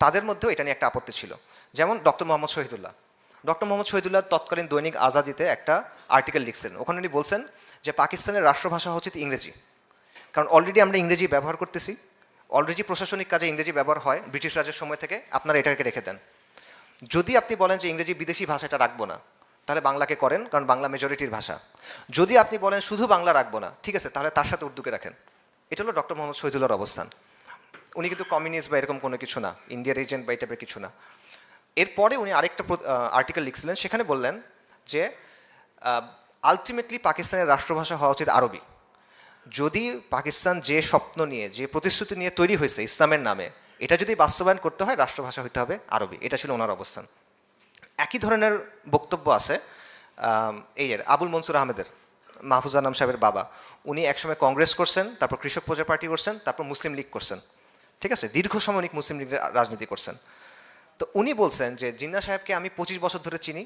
তাদের মধ্যেও এটা নিয়ে একটা আপত্তি ছিল। যেমন ডক্টর মোহাম্মদ শহীদুল্লাহ। ডক্টর মোহাম্মদ শহীদুল্লাহ তৎকালীন দৈনিক আজাদিতে একটা আর্টিকেল লিখছেন। ওখানে উনি বলছেন যে পাকিস্তানের রাষ্ট্রভাষা হচ্ছে ইংরেজি, কারণ অলরেডি আমরা ইংরেজি ব্যবহার করতেছি, অলরেডি প্রশাসনিক কাজে ইংরেজি ব্যবহার হয় ব্রিটিশ রাজের সময় থেকে, আপনারা এটাকে রেখে দেন। যদি আপনি বলেন যে ইংরেজি বিদেশি ভাষাটা রাখবো না, তাহলে বাংলাকে করেন, কারণ বাংলা মেজরিটির ভাষা। যদি আপনি বলেন শুধু বাংলা রাখবো না, ঠিক আছে, তাহলে তার সাথে উর্দুকে রাখেন। এটা হলো ডক্টর মোহাম্মদ শহীদুল্লাহর অবস্থান। উনি কিন্তু কমিউনিস্ট বা এরকম কোনো কিছু না, ইন্ডিয়ার এজেন্ট বা এই টাইপের কিছু না। এরপরে উনি আরেকটা আর্টিকেল লিখছিলেন, সেখানে বললেন যে আলটিমেটলি পাকিস্তানের রাষ্ট্রভাষা হওয়া উচিত আরবি। যদি পাকিস্তান যে স্বপ্ন নিয়ে, যে প্রতিশ্রুতি নিয়ে তৈরি হয়েছে ইসলামের নামে, এটা যদি বাস্তবায়ন করতে হয়, রাষ্ট্রভাষা হতে হবে আরবি। এটা ছিল ওনার অবস্থান। একই ধরনের বক্তব্য আছে আবুল মনসুর আহমেদের, মাহফুজ আনাম সাহেবের বাবা। উনি একসময় কংগ্রেস করছেন, তারপর কৃষক প্রজা পার্টি করছেন, তারপর মুসলিম লীগ করছেন, ঠিক আছে? দীর্ঘ সময় উনি মুসলিম লীগের রাজনীতি করছেন। তো উনি বলছেন যে জিন্নাহ সাহেবকে আমি 25 বছর ধরে চিনি,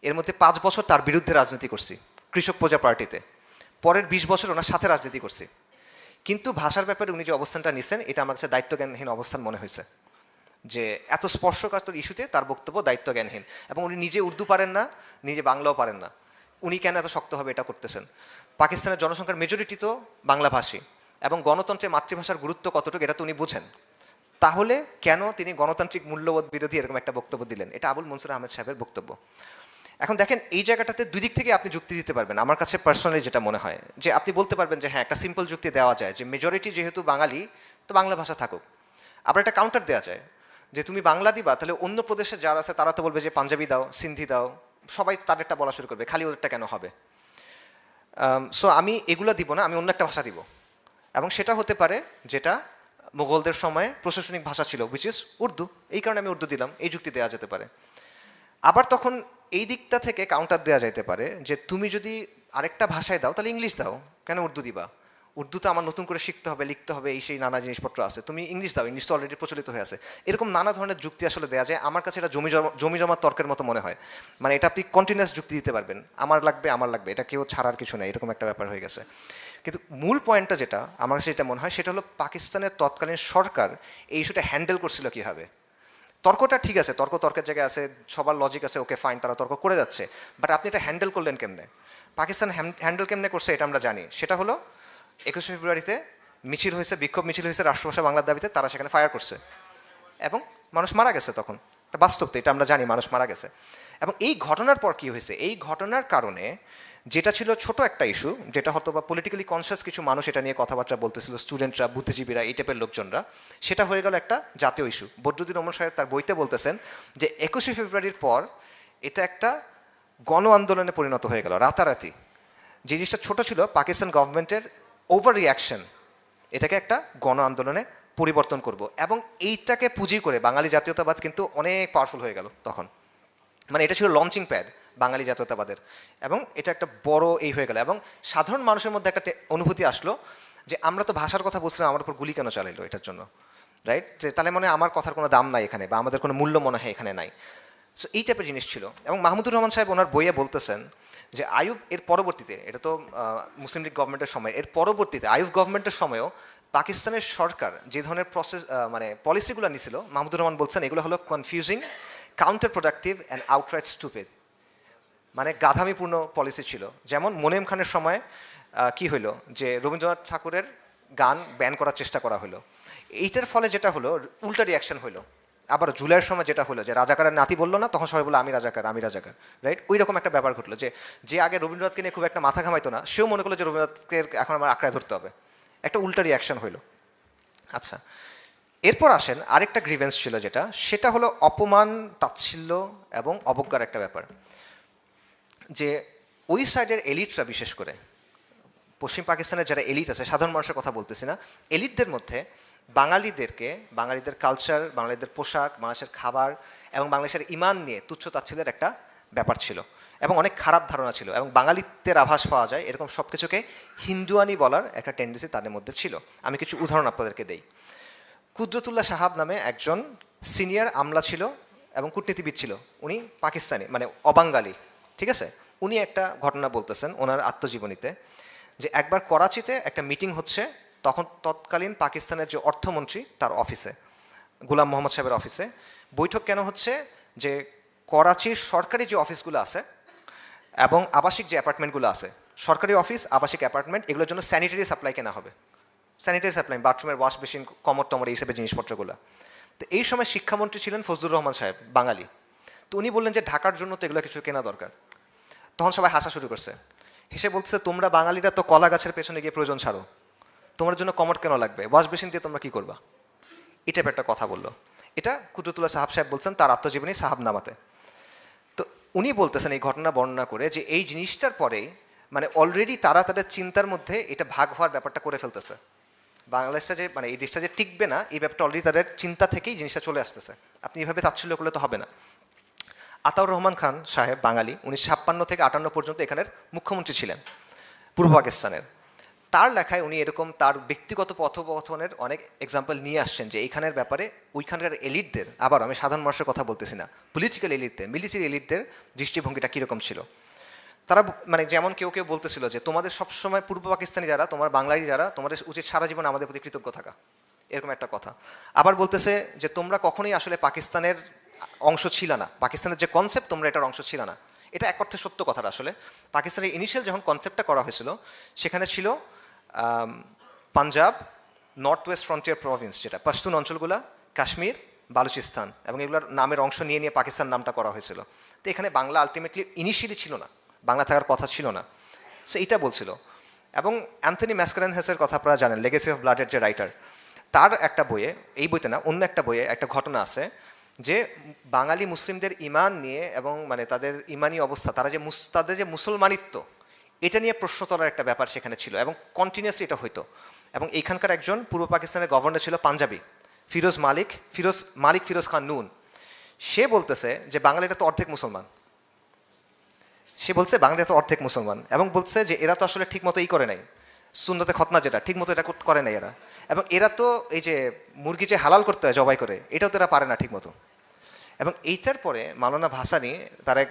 এর মধ্যে 5 বছর তার বিরুদ্ধে রাজনীতি করছি কৃষক প্রজা পার্টিতে, পরের 20 বছর ওনার সাথে রাজনীতি করছি। কিন্তু ভাষার ব্যাপারে উনি যে অবস্থানটা নিছেন, এটা আমার কাছে দায়িত্বজ্ঞানহীন অবস্থান মনে হয়েছে। যে এত স্পর্শকাতর ইস্যুতে তার বক্তব্য দায়িত্বজ্ঞানহীন, এবং উনি নিজে উর্দু পারেন না, নিজে বাংলাও পারেন না, উনি কেন এত শক্তভাবে এটা করতেছেন? পাকিস্তানের জনসংখ্যার মেজরিটি তো বাংলাভাষী, এবং গণতন্ত্রে মাতৃভাষার গুরুত্ব কতটুকু এটা তো উনি বুঝেন। তাহলে কেন তিনি গণতান্ত্রিক মূল্যবোধ বিরোধী এরকম একটা বক্তব্য দিলেন? এটা আবুল মনসুর আহমেদ সাহেবের বক্তব্য। এখন দেখেন এই জায়গাটাতে দুই দিক থেকে আপনি যুক্তি দিতে পারবেন, আমার কাছে পার্সোনালি যেটা মনে হয় যে আপনি বলতে পারবেন যে হ্যাঁ একটা সিম্পল যুক্তি দেওয়া যায় যে মেজরিটি যেহেতু বাঙালি তো বাংলা ভাষা থাকুক। আবার একটা কাউন্টার দেওয়া যায় যে তুমি বাংলা দিবা তাহলে অন্য প্রদেশে যারা আছে তারা তো বলবে যে পাঞ্জাবি দাও, সিন্ধি দাও, সবাই তাদেরটা বলা শুরু করবে, খালি ওদেরটা কেন হবে। সো আমি এগুলো দিব না, আমি অন্য একটা ভাষা দিব, এবং সেটা হতে পারে যেটা মুঘলদের সময়ে প্রশাসনিক ভাষা ছিল, উইচ ইজ উর্দু, এই কারণে আমি উর্দু দিলাম, এই যুক্তি দেওয়া যেতে পারে। আবার তখন এই দিকটা থেকে কাউন্টার দেওয়া যেতে পারে যে তুমি যদি আরেকটা ভাষায় দাও তাহলে ইংলিশ দাও, কেন উর্দু দিবা, উর্দু তো আমার নতুন করে শিখতে হবে, লিখতে হবে, এই সেই নানা জিনিসপত্র আছে, তুমি ইংলিশ দাও, ইংলিশ তো অলরেডি প্রচলিত হয়ে আছে। এরকম নানা ধরনের যুক্তি আসলে দেওয়া যায়। আমার কাছে এটা জমি জমা তর্কের মতো মনে হয়, মানে এটা আপনি কন্টিনিউয়াস যুক্তি দিতে পারবেন, আমার লাগবে, এটা কেউ ছাড়ার কিছু নেই, এরকম একটা ব্যাপার হয়ে গেছে। কিন্তু মূল পয়েন্টটা যেটা আমার কাছে যেটা মনে হয় সেটা হলো পাকিস্তানের তৎকালীন সরকার এই ইস্যুটা হ্যান্ডেল করছিল কীভাবে। তর্কটা ঠিক আছে, তর্কের জায়গায় আছে, সবার লজিক আছে, ওকে ফাইন, তারা তর্ক করে যাচ্ছে, বাট আপনি এটা হ্যান্ডেল করলেন কেমনে? পাকিস্তান হ্যান্ডেল কেমনে করছে এটা আমরা জানি, সেটা হলো 21শে ফেব্রুয়ারিতে মিছিল হয়েছে, বিক্ষোভ মিছিল হয়েছে রাষ্ট্রভাষা বাংলার দাবিতে, তারা সেখানে ফায়ার করছে এবং মানুষ মারা গেছে। তখন এটা বাস্তব, তো এটা আমরা জানি মানুষ মারা গেছে। এবং এই ঘটনার পর কি হয়েছে, এই ঘটনার কারণে যেটা ছিল ছোট একটা ইস্যু, যেটা হয়তো বা পলিটিক্যালি কনসিয়াস কিছু মানুষ এটা নিয়ে কথাবার্তা বলতেছিল, স্টুডেন্টরা, বুদ্ধিজীবীরা, এই টাইপের লোকজনরা, সেটা হয়ে গেল একটা জাতীয় ইস্যু। বদরুদ্দীন ওমর সাহেব তার বইতে বলতেছেন যে 21শে ফেব্রুয়ারির পর এটা একটা গণ আন্দোলনে পরিণত হয়ে গেল রাতারাতি। যে জিনিসটা ছোট ছিল, পাকিস্তান গভর্নমেন্টের ওভার রিয়াকশন, এটাকে একটা গণ আন্দোলনে পরিবর্তন করব, এবং এইটাকে পুঁজি করে বাঙালি জাতীয়তাবাদ কিন্তু অনেক পাওয়ারফুল হয়ে গেল তখন। মানে এটা ছিল লঞ্চিং প্যাড বাঙালি জাতীয়তাবাদের, এবং এটা একটা বড় এই হয়ে গেল। এবং সাধারণ মানুষের মধ্যে একটা অনুভূতি আসলো যে আমরা তো ভাষার কথা বলছিলাম, আমার উপর গুলি কেন চালাইলো এটার জন্য, রাইট? যে তাহলে মনে হয় আমার কথার কোনো দাম নাই এখানে, বা আমাদের কোনো মূল্য মনে হয় এখানে নাই। সো এই টাইপের জিনিস ছিল। এবং মাহমুদুর রহমান সাহেব ওনার বইয়ে বলতেছেন যে আইয়ুব এর পরবর্তীতে, এটা তো মুসলিম লীগ গভর্নমেন্টের সময়, এর পরবর্তীতে আইয়ুব গভর্নমেন্টের সময়ও পাকিস্তানের সরকার যে ধরনের মানে পলিসিগুলো নিছিল, মাহমুদুর রহমান বলছেন এগুলো হলো confusing, counter productive and outright stupid, মানে গাধামিপূর্ণ পলিসি ছিল। যেমন মোনেম খানের সময় কি হইলো যে রবীন্দ্রনাথ ঠাকুরের গান ব্যান করার চেষ্টা করা হলো, এইটার ফলে যেটা হলো উল্টা রিয়াকশন হলো। আবার জুলাইয়ের সময় যেটা হলো যে রাজাকারের নাতি বললো না, তখন সবাই বললো আমি রাজাকার, রাইট? ওই রকম একটা ব্যাপার ঘটলো যে যে আগে রবীন্দ্রনাথকে নিয়ে খুব একটা মাথা ঘামাইতো না, সেও মনে করলো যে রবীন্দ্রনাথকে এখন আমার আঁকড়ায় ধরতে হবে, একটা উল্টা রিয়াকশন হইলো। আচ্ছা, এরপর আসেন আরেকটা গ্রিভেন্স ছিল, যেটা সেটা হলো অপমান, তাচ্ছিল্য এবং অবজ্ঞার একটা ব্যাপার। যে ওই সাইডের এলিটরা, বিশেষ করে পশ্চিম পাকিস্তানের যারা এলিট আছে, সাধারণ মানুষের কথা বলতেছি না, এলিটদের মধ্যে বাঙালিদের কালচার, বাঙালিদের পোশাক, বাংলাদেশের খাবার এবং বাংলাদেশের ইমান নিয়ে তুচ্ছ তাচ্ছিল্যের একটা ব্যাপার ছিল, এবং অনেক খারাপ ধারণা ছিল, এবং বাঙালিত্বের আভাস পাওয়া যায় এরকম সব কিছুকে হিন্দুয়ানি বলার একটা টেন্ডেন্সি তাদের মধ্যে ছিল। আমি কিছু উদাহরণ আপনাদেরকে দেই। কুদরতুল্লাহ সাহাব নামে একজন সিনিয়র আমলা ছিল এবং কূটনীতিবিদ ছিল, উনি পাকিস্তানি, মানে অবাঙ্গালি, ঠিক আছে? উনি একটা ঘটনা বলতেছেন ওনার আত্মজীবনীতে, যে একবার করাচিতে একটা মিটিং হচ্ছে, তখন তৎকালীন পাকিস্তানের যে অর্থমন্ত্রী তার অফিসে, গোলাম মোহাম্মদ সাহেবের অফিসে বৈঠক কেন হচ্ছে, যে করাচির সরকারি যে অফিসগুলো আছে এবং আবাসিক যে অ্যাপার্টমেন্টগুলো আছে, সরকারি অফিস, আবাসিক অ্যাপার্টমেন্ট, এগুলোর জন্য স্যানিটারি সাপ্লাই কেনা হবে, স্যানিটারি সাপ্লাই, বাথরুমের ওয়াশ মেশিন, কমর টমর, এই হিসেবে জিনিসপত্রগুলো। তো এই সময় শিক্ষামন্ত্রী ছিলেন ফজলুর রহমান সাহেব, বাঙালি। তো উনি বললেন যে ঢাকার জন্য তো এগুলো কিছু কেনা দরকার। তখন সবাই হাসা শুরু করছে, হেসে বলছে তোমরা বাঙালিরা তো কলা গাছের পেছনে গিয়ে প্রয়োজন ছাড়ো, তোমার জন্য কমর কেন লাগবে, ওয়াশ মেশিন দিয়ে তোমরা কী করবা, এই টাইপের একটা কথা বললো। এটা কুদরতুল্লাহ সাহেব বলছেন তার আত্মজীবনী সাহাবনামাতে। তো উনি বলতেছেন এই ঘটনা বর্ণনা করে যে এই জিনিসটার পরেই, মানে অলরেডি তারা তাদের চিন্তার মধ্যে এটা ভাগ হওয়ার ব্যাপারটা করে ফেলতেছে। বাংলাদেশটা যে, মানে এই দেশটা যে টিকবে না, এই ব্যাপারটা অলরেডি তাদের চিন্তা থেকেই জিনিসটা চলে আসতেছে। আপনি এভাবে তাচ্ছিল্য করলে তো হবে না। আতাউর রহমান খান সাহেব, বাঙালি, 1956 থেকে 58 পর্যন্ত এখানের মুখ্যমন্ত্রী ছিলেন পূর্ব পাকিস্তানের। তার লেখায় উনি এরকম তার ব্যক্তিগত পথোপথনের অনেক এক্সাম্পল নিয়ে আসছেন, যে এইখানের ব্যাপারে ওইখানকার এলিটদের, আবার আমি সাধারণ মানুষের কথা বলতেছি না, পলিটিক্যাল এলিটদের, মিলিটারি এলিটদের দৃষ্টিভঙ্গিটা কীরকম ছিল। তারা মানে যেমন কেউ কেউ বলতেছিল যে তোমাদের সবসময় পূর্ব পাকিস্তানি যারা, তোমার বাঙালি যারা, তোমাদের উচিত সারা জীবন আমাদের প্রতি কৃতজ্ঞ থাকা, এরকম একটা কথা। আবার বলতেছে যে তোমরা কখনোই আসলে পাকিস্তানের অংশ ছিল না, পাকিস্তানের যে কনসেপ্ট তোমরা এটার অংশ ছিল না। এটা এক অর্থে সত্য কথাটা। আসলে পাকিস্তানের ইনিশিয়াল যখন কনসেপ্টটা করা হয়েছিল, সেখানে ছিল Punjab, north West frontier Province, যেটা পশতুন অঞ্চলগুলা, কাশ্মীর বালুচিস্তান এবং এগুলোর নামের অংশ নিয়ে নিয়ে পাকিস্তান নামটা করা হয়েছিল। তো এখানে বাংলা আলটিমেটলি ইনিশিয়ালি ছিল না, বাংলা থাকার কথা ছিল না। সো এইটা বলছিল। এবং অ্যান্থনি ম্যাসকারেনহাসের কথা আপনারা জানেন, লেগেসি অফ ব্লাডের যে রাইটার, তার একটা বইয়ে, এই বইতে না অন্য একটা বইয়ে একটা ঘটনা আছে যে বাঙালি মুসলিমদের ইমান নিয়ে এবং মানে তাদের ইমানি অবস্থা, তাদের যে মুসলমানিত্ব, এটা নিয়ে প্রশ্ন তোলার একটা ব্যাপার সেখানে ছিল এবং কন্টিনিউয়াসলি এটা হইতো। এবং এইখানকার একজন পূর্ব পাকিস্তানের গভর্নর ছিল পাঞ্জাবি, ফিরোজ খান নুন। সে বলতেছে যে বাঙালিরা তো অর্ধেক মুসলমান, বাঙালিরা তো অর্ধেক মুসলমান, এবং বলছে যে এরা তো আসলে ঠিক মতো করে নাই, সুন্নতে খতনা যেটা ঠিক মতো এটা করে নাই এরা, এবং এরা তো এই যে মুরগি যে হালাল করতে হয় জবাই করে, এটাও তো এরা পারে না ঠিক মতো। এবং এইটার পরে মাওলানা ভাসানী তার এক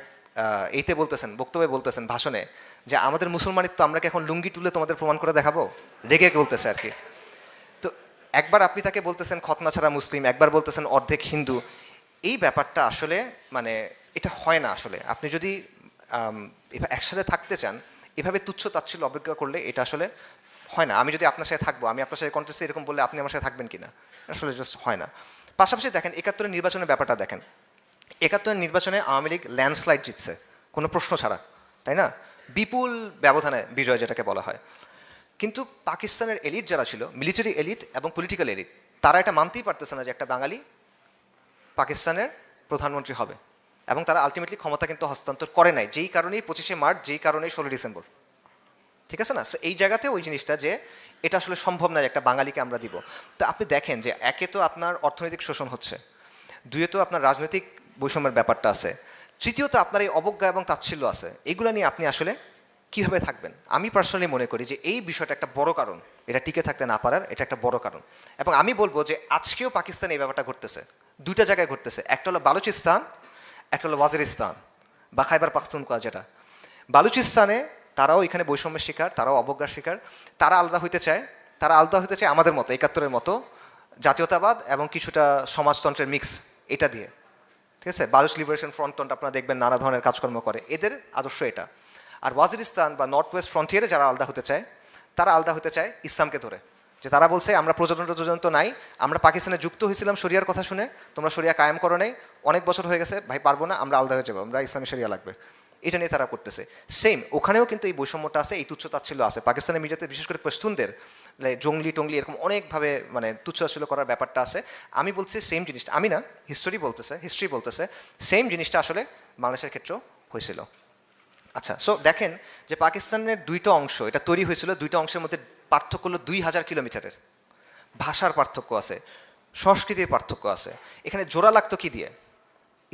এইতে বলতেছেন, বক্তব্যে বলতেছেন, ভাষণে, যে আমাদের মুসলমানিত্ব আমরা কি এখন লুঙ্গি তুলে তোমাদের প্রমাণ করে দেখাবো, রেগে বলতেছে আর কি। তো একবার আপনি তাকে বলতেছেন খতনা ছাড়া মুসলিম, একবার বলতেছেন অর্ধেক হিন্দু। এই ব্যাপারটা আসলে মানে এটা হয় না আসলে। আপনি যদি একসাথে থাকতে চান, এভাবে তুচ্ছ তাচ্ছিল্য অবজ্ঞা করলে এটা আসলে হয় না। আমি যদি আপনার সাথে থাকবো, আমি আপনার সাথে কন্টেস্টে এরকম বললে আপনি আমার সাথে থাকবেন কিনা, আসলে জাস্ট হয় না। পাশাপাশি দেখেন ৭১-এর নির্বাচনের ব্যাপারটা দেখেন। ৭১-এর নির্বাচনে আওয়ামী লীগ ল্যান্ডস্লাইড জিতছে কোনো প্রশ্ন ছাড়া, তাই না? বিপুল ব্যবধানে বিজয় যেটাকে বলা হয়। কিন্তু পাকিস্তানের এলিট যারা ছিল, মিলিটারি এলিট এবং পলিটিক্যাল এলিট, তারা এটা মানতেই পারতেছে না যে একটা বাঙালি পাকিস্তানের প্রধানমন্ত্রী হবে, এবং তারা আলটিমেটলি ক্ষমতা কিন্তু হস্তান্তর করে নাই, যেই কারণেই ২৫শে মার্চ, যেই কারণেই ১৬ ডিসেম্বর। ঠিক আছে না? সো এই জায়গাতে ওই জিনিসটা যে এটা আসলে সম্ভব নয় একটা বাঙালিকে আমরা দিব। তো আপনি দেখেন যে একে তো আপনার অর্থনৈতিক শোষণ হচ্ছে, দুয়ে তো আপনার রাজনৈতিক বৈষম্যের ব্যাপারটা আছে, তৃতীয়ত আপনার এই অবজ্ঞা এবং তাচ্ছিল্য আছে। এগুলো নিয়ে আপনি আসলে কীভাবে থাকবেন? আমি পার্সোনালি মনে করি যে এই বিষয়টা একটা বড় কারণ, এটা টিকে থাকতে না পারার, এটা একটা বড় কারণ। এবং আমি বলবো যে আজকেও পাকিস্তানে এই ব্যাপারটা ঘটতেছে, দুইটা জায়গায় ঘটতেছে। একটা হলো বালুচিস্তান, একটা হলো ওয়াজিরিস্তান বা খাইবার পাখতুনখোয়া যেটা। বালুচিস্তানে তারাও এখানে বৈষম্যের শিকার, তারাও অবজ্ঞার শিকার। তারা আলাদা হইতে চায়, আমাদের মতো ৭১-এর মতো জাতীয়তাবাদ এবং কিছুটা সমাজতন্ত্রের মিক্স এটা দিয়ে। ঠিক আছে? বালুচ লিবারেশন ফ্রন্ট আপনারা দেখবেন নানা ধরনের কাজকর্ম করে, এদের আদর্শ এটা। আর ওয়াজিরিস্তান বা নর্থ ওয়েস্ট ফ্রন্টিয়ারে যারা আলাদা হতে চায়, তারা আলাদা হতে চায় ইসলামকে ধরে, যে তারা বলছে আমরা প্রযোজন তো নাই, আমরা পাকিস্তানে যুক্ত হয়েছিলাম শরিয়ার কথা শুনে, তোমরা শরিয়া কায়েম করো নাই, অনেক বছর হয়ে গেছে ভাই, পারবো না, আমরা আলাদা হয়ে যাবো, আমরা ইসলামী শরিয়া লাগবে, এটা নিয়ে তারা করতেছে। সেম ওখানেও কিন্তু এই বৈষম্যটা আছে, এই তুচ্ছতাচ্ছিল্য আছে। পাকিস্তানের মিডিয়াতে বিশেষ করে পশতুনদের জঙ্গলি টঙ্গলি এরকম অনেকভাবে মানে তুচ্ছতাচ্ছিল্য করার ব্যাপারটা আছে। আমি বলছি সেম জিনিসটা, আমি না, হিস্ট্রি বলতেছে সেম জিনিসটা আসলে বাংলাদেশের ক্ষেত্রেও হয়েছিল। আচ্ছা, সো দেখেন যে পাকিস্তানের দুইটা অংশ এটা তৈরি হয়েছিল, দুইটা অংশের মধ্যে পার্থক্য হলো ২০০০ কিলোমিটারের। ভাষার পার্থক্য আছে, সংস্কৃতির পার্থক্য আছে। এখানে জোড়া লাগতো কি দিয়ে?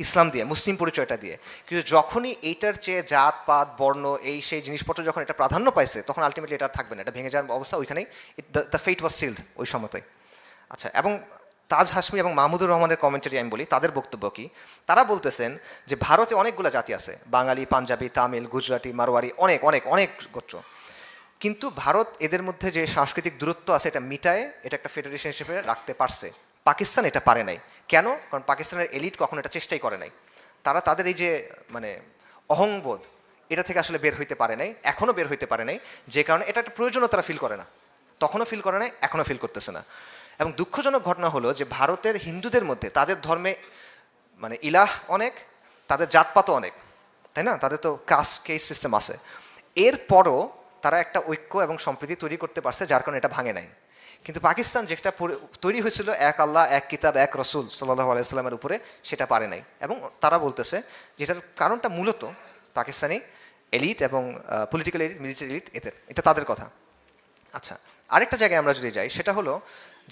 ইসলাম দিয়ে, মুসলিম পরিচয়টা দিয়ে। কিন্তু যখনই এইটার চেয়ে জাত পাত বর্ণ এই সেই জিনিসপত্র যখন এটা প্রাধান্য পাইছে, তখন আলটিমেটলি এটা থাকবে না, এটা ভেঙে যাওয়ার অবস্থা ওইখানেই, দ্য ফেট ওয়াজ সিলড ওই সময়তেই। আচ্ছা, এবং তাজ হাশমি এবং মাহমুদুর রহমানের কমেন্টারি আমি বলি, তাদের বক্তব্য কি? তারা বলতেছেন যে ভারতে অনেকগুলো জাতি আছে, বাঙালি, পাঞ্জাবি, তামিল, গুজরাটি, মারোয়ারি, অনেক অনেক অনেক গোত্র। কিন্তু ভারত এদের মধ্যে যে সাংস্কৃতিক দূরত্ব আছে এটা মিটায়, এটা একটা ফেডারেশন হিসেবে রাখতে পারছে। পাকিস্তান এটা পারে নাই। কেন? কারণ পাকিস্তানের এলিট কখনো এটা চেষ্টাই করে নাই। তারা তাদের এই যে মানে অহংবোধ, এটা থেকে আসলে বের হইতে পারে নাই, এখনও বের হইতে পারে নাই, যে কারণে এটা একটা প্রয়োজনও তারা ফিল করে না, তখনও ফিল করে নাই, এখনও ফিল করতেছে না। এবং দুঃখজনক ঘটনা হলো যে ভারতের হিন্দুদের মধ্যে তাদের ধর্মে মানে ইলাহ অনেক, তাদের জাতপাতও অনেক, তাই না? তাদের তো কাস্ট কেস সিস্টেম আছে। এরপরও তারা একটা ঐক্য এবং সম্প্রীতি তৈরি করতে পারছে, যার কারণে এটা ভাঙে নাই। কিন্তু পাকিস্তান যেটা তৈরি হয়েছিল এক আল্লাহ, এক কিতাব, এক রসুল সাল্লাল্লাহু আলাইহি সাল্লামের উপরে, সেটা পারে নাই। এবং তারা বলতেছে যেটার কারণটা মূলত পাকিস্তানি এলিট এবং পলিটিক্যাল এলিট, মিলিটারি এলিট, এটা তাদের কথা। আচ্ছা, আরেকটা জায়গায় আমরা যদি যাই, সেটা হলো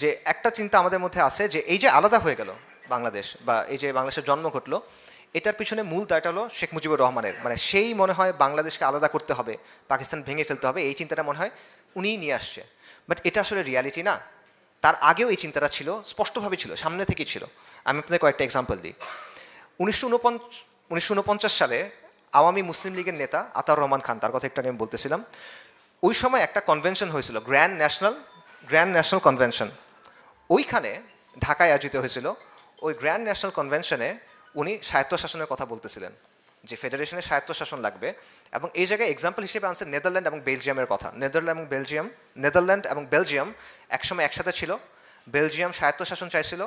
যে একটা চিন্তা আমাদের মধ্যে আছে যে এই যে আলাদা হয়ে গেল বাংলাদেশ, বা এই যে বাংলাদেশের জন্ম ঘটলো, এটার পিছনে মূল দায়টা হলো শেখ মুজিবুর রহমানের। মানে সেই মনে হয় বাংলাদেশকে আলাদা করতে হবে, পাকিস্তান ভেঙে ফেলতে হবে, এই চিন্তাটা মনে হয় উনিই নিয়ে আসছে। বাট এটা আসলে রিয়ালিটি না। তার আগেও এই চিন্তাটা ছিল, স্পষ্টভাবে ছিল, সামনে থেকেই ছিল। আমি আপনাদের কয়েকটা এক্সাম্পল দিই। ১৯৪৯ সালে আওয়ামী মুসলিম লীগের নেতা আতাউর রহমান খান, তার কথা একটু আগে আমি বলতেছিলাম, ওই সময় একটা কনভেনশন হয়েছিল, গ্র্যান্ড ন্যাশনাল কনভেনশন। ওইখানে ঢাকায় আয়োজিত হয়েছিল। ওই গ্র্যান্ড ন্যাশনাল কনভেনশনে উনি স্বায়ত্তশাসনের কথা বলতেছিলেন, যে ফেডারেশনের স্বায়ত্তশাসন লাগবে। এবং এই জায়গায় এক্সাম্পল হিসেবে আনছে নেদারল্যান্ড এবং বেলজিয়ামের কথা। নেদারল্যান্ড এবং বেলজিয়াম একসময় একসাথে ছিল। বেলজিয়াম স্বায়ত্তশাসন চাইছিল,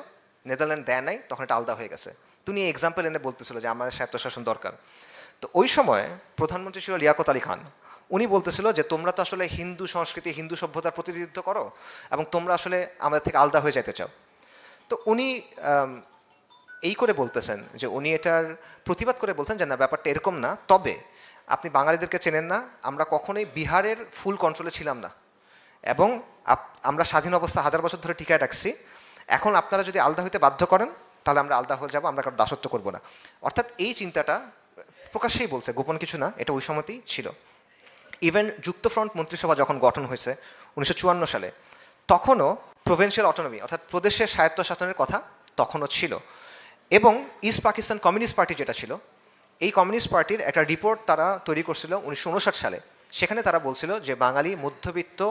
নেদারল্যান্ড দেয় নাই, তখন এটা আলাদা হয়ে গেছে। তুমি এক্সাম্পল এনে বলতেছিল যে আমাদের স্বায়ত্তশাসন দরকার। তো ওই সময় প্রধানমন্ত্রী ছিল লিয়াকত আলী খান। উনি বলতেছিল যে তোমরা তো আসলে হিন্দু সংস্কৃতি, হিন্দু সভ্যতার প্রতিনিধিত্ব করো এবং তোমরা আসলে আমাদের থেকে আলাদা হয়ে যেতে চাও। তো উনি এই করে বলতেছেন যে উনি এটার প্রতিবাদ করে বলছেন যে না, ব্যাপারটা এরকম না, তবে আপনি বাঙালিদেরকে চেনেন না, আমরা কখনোই বিহারের ফুল কন্ট্রোলে ছিলাম না এবং আমরা স্বাধীন অবস্থা 1000 বছর ধরে টিকায় রাখছি। এখন আপনারা যদি আলাদা হইতে বাধ্য করেন তাহলে আমরা আলাদা হয়ে যাবো, আমরা কারো দাসত্ব করবো না। অর্থাৎ এই চিন্তাটা প্রকাশ্যেই বলছে, গোপন কিছু না, এটা ওই সময়তেই ছিল। ইভেন যুক্তফ্রন্ট মন্ত্রিসভা যখন গঠন হয়েছে 1954 সালে, তখনও প্রভিন্সিয়াল অটোনমি অর্থাৎ প্রদেশের স্বায়ত্তশাসনের কথা তখনও ছিল। এবং ইস্ট পাকিস্তান কমিউনিস্ট পার্টি যেটা ছিল, এই কমিউনিস্ট পার্টির একটা রিপোর্ট তারা তৈরি করছিল 1959 সালে। সেখানে তারা বলছিল যে বাঙালি মধ্যবিত্ত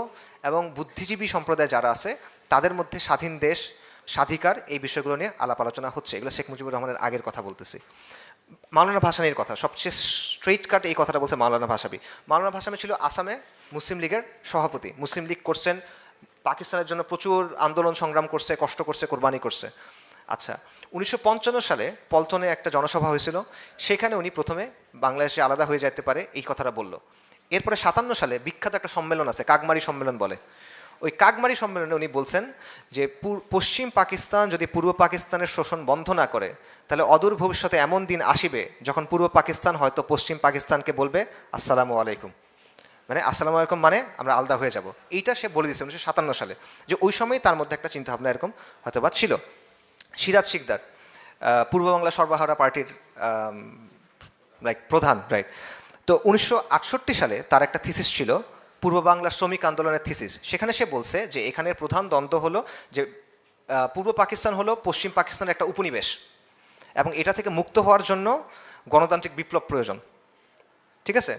এবং বুদ্ধিজীবী সম্প্রদায় যারা আছে তাদের মধ্যে স্বাধীন দেশ, স্বাধিকার, এই বিষয়গুলো নিয়ে আলাপ আলোচনা হচ্ছে। এগুলো শেখ মুজিবুর রহমানের আগের কথা বলতেছি। মাওলানা ভাসানীর কথা, সবচেয়ে স্ট্রেইট কাট এই কথাটা বলছে মাওলানা ভাসানী। মাওলানা ভাসানী ছিল আসামে মুসলিম লীগের সভাপতি, মুসলিম লীগ করছেন, পাকিস্তানের জন্য প্রচুর আন্দোলন সংগ্রাম করছে, কষ্ট করছে, কোরবানি করছে। আচ্ছা, 1955 সালে পল্টনে একটা জনসভা হয়েছিল, সেখানে উনি প্রথমে বাংলাদেশে আলাদা হয়ে যেতে পারে এই কথাটা বলল। এরপরে 57 সালে বিখ্যাত একটা সম্মেলন আছে, কাকমারি সম্মেলন বলে। ওই কাকমারি সম্মেলনে উনি বলছেন যে পশ্চিম পাকিস্তান যদি পূর্ব পাকিস্তানের শোষণ বন্ধ না করে তাহলে অদূর ভবিষ্যতে এমন দিন আসিবে যখন পূর্ব পাকিস্তান হয়তো পশ্চিম পাকিস্তানকে বলবে আসসালামু আলাইকুম, মানে আসসালামু আলাইকুম মানে আমরা আলাদা হয়ে যাব। এইটা সে বলে দিয়েছে 1957 সালে, যে ওই সময়ই তার মধ্যে একটা চিন্তাভাবনা এরকম হয়তো বা ছিল। সিরাজ শিকদার পূর্ব বাংলা সর্বহারা পার্টির প্রধান, রাইট। তো 1968 সালে তার একটা থিসিস ছিল, পূর্ব বাংলা শ্রমিক আন্দোলনের থিসিস। সেখানে সে বলছে যে এখানের প্রধান দ্বন্দ্ব হলো যে পূর্ব পাকিস্তান হলো পশ্চিম পাকিস্তানের একটা উপনিবেশ এবং এটা থেকে মুক্ত হওয়ার জন্য গণতান্ত্রিক বিপ্লব প্রয়োজন। ঠিক আছে,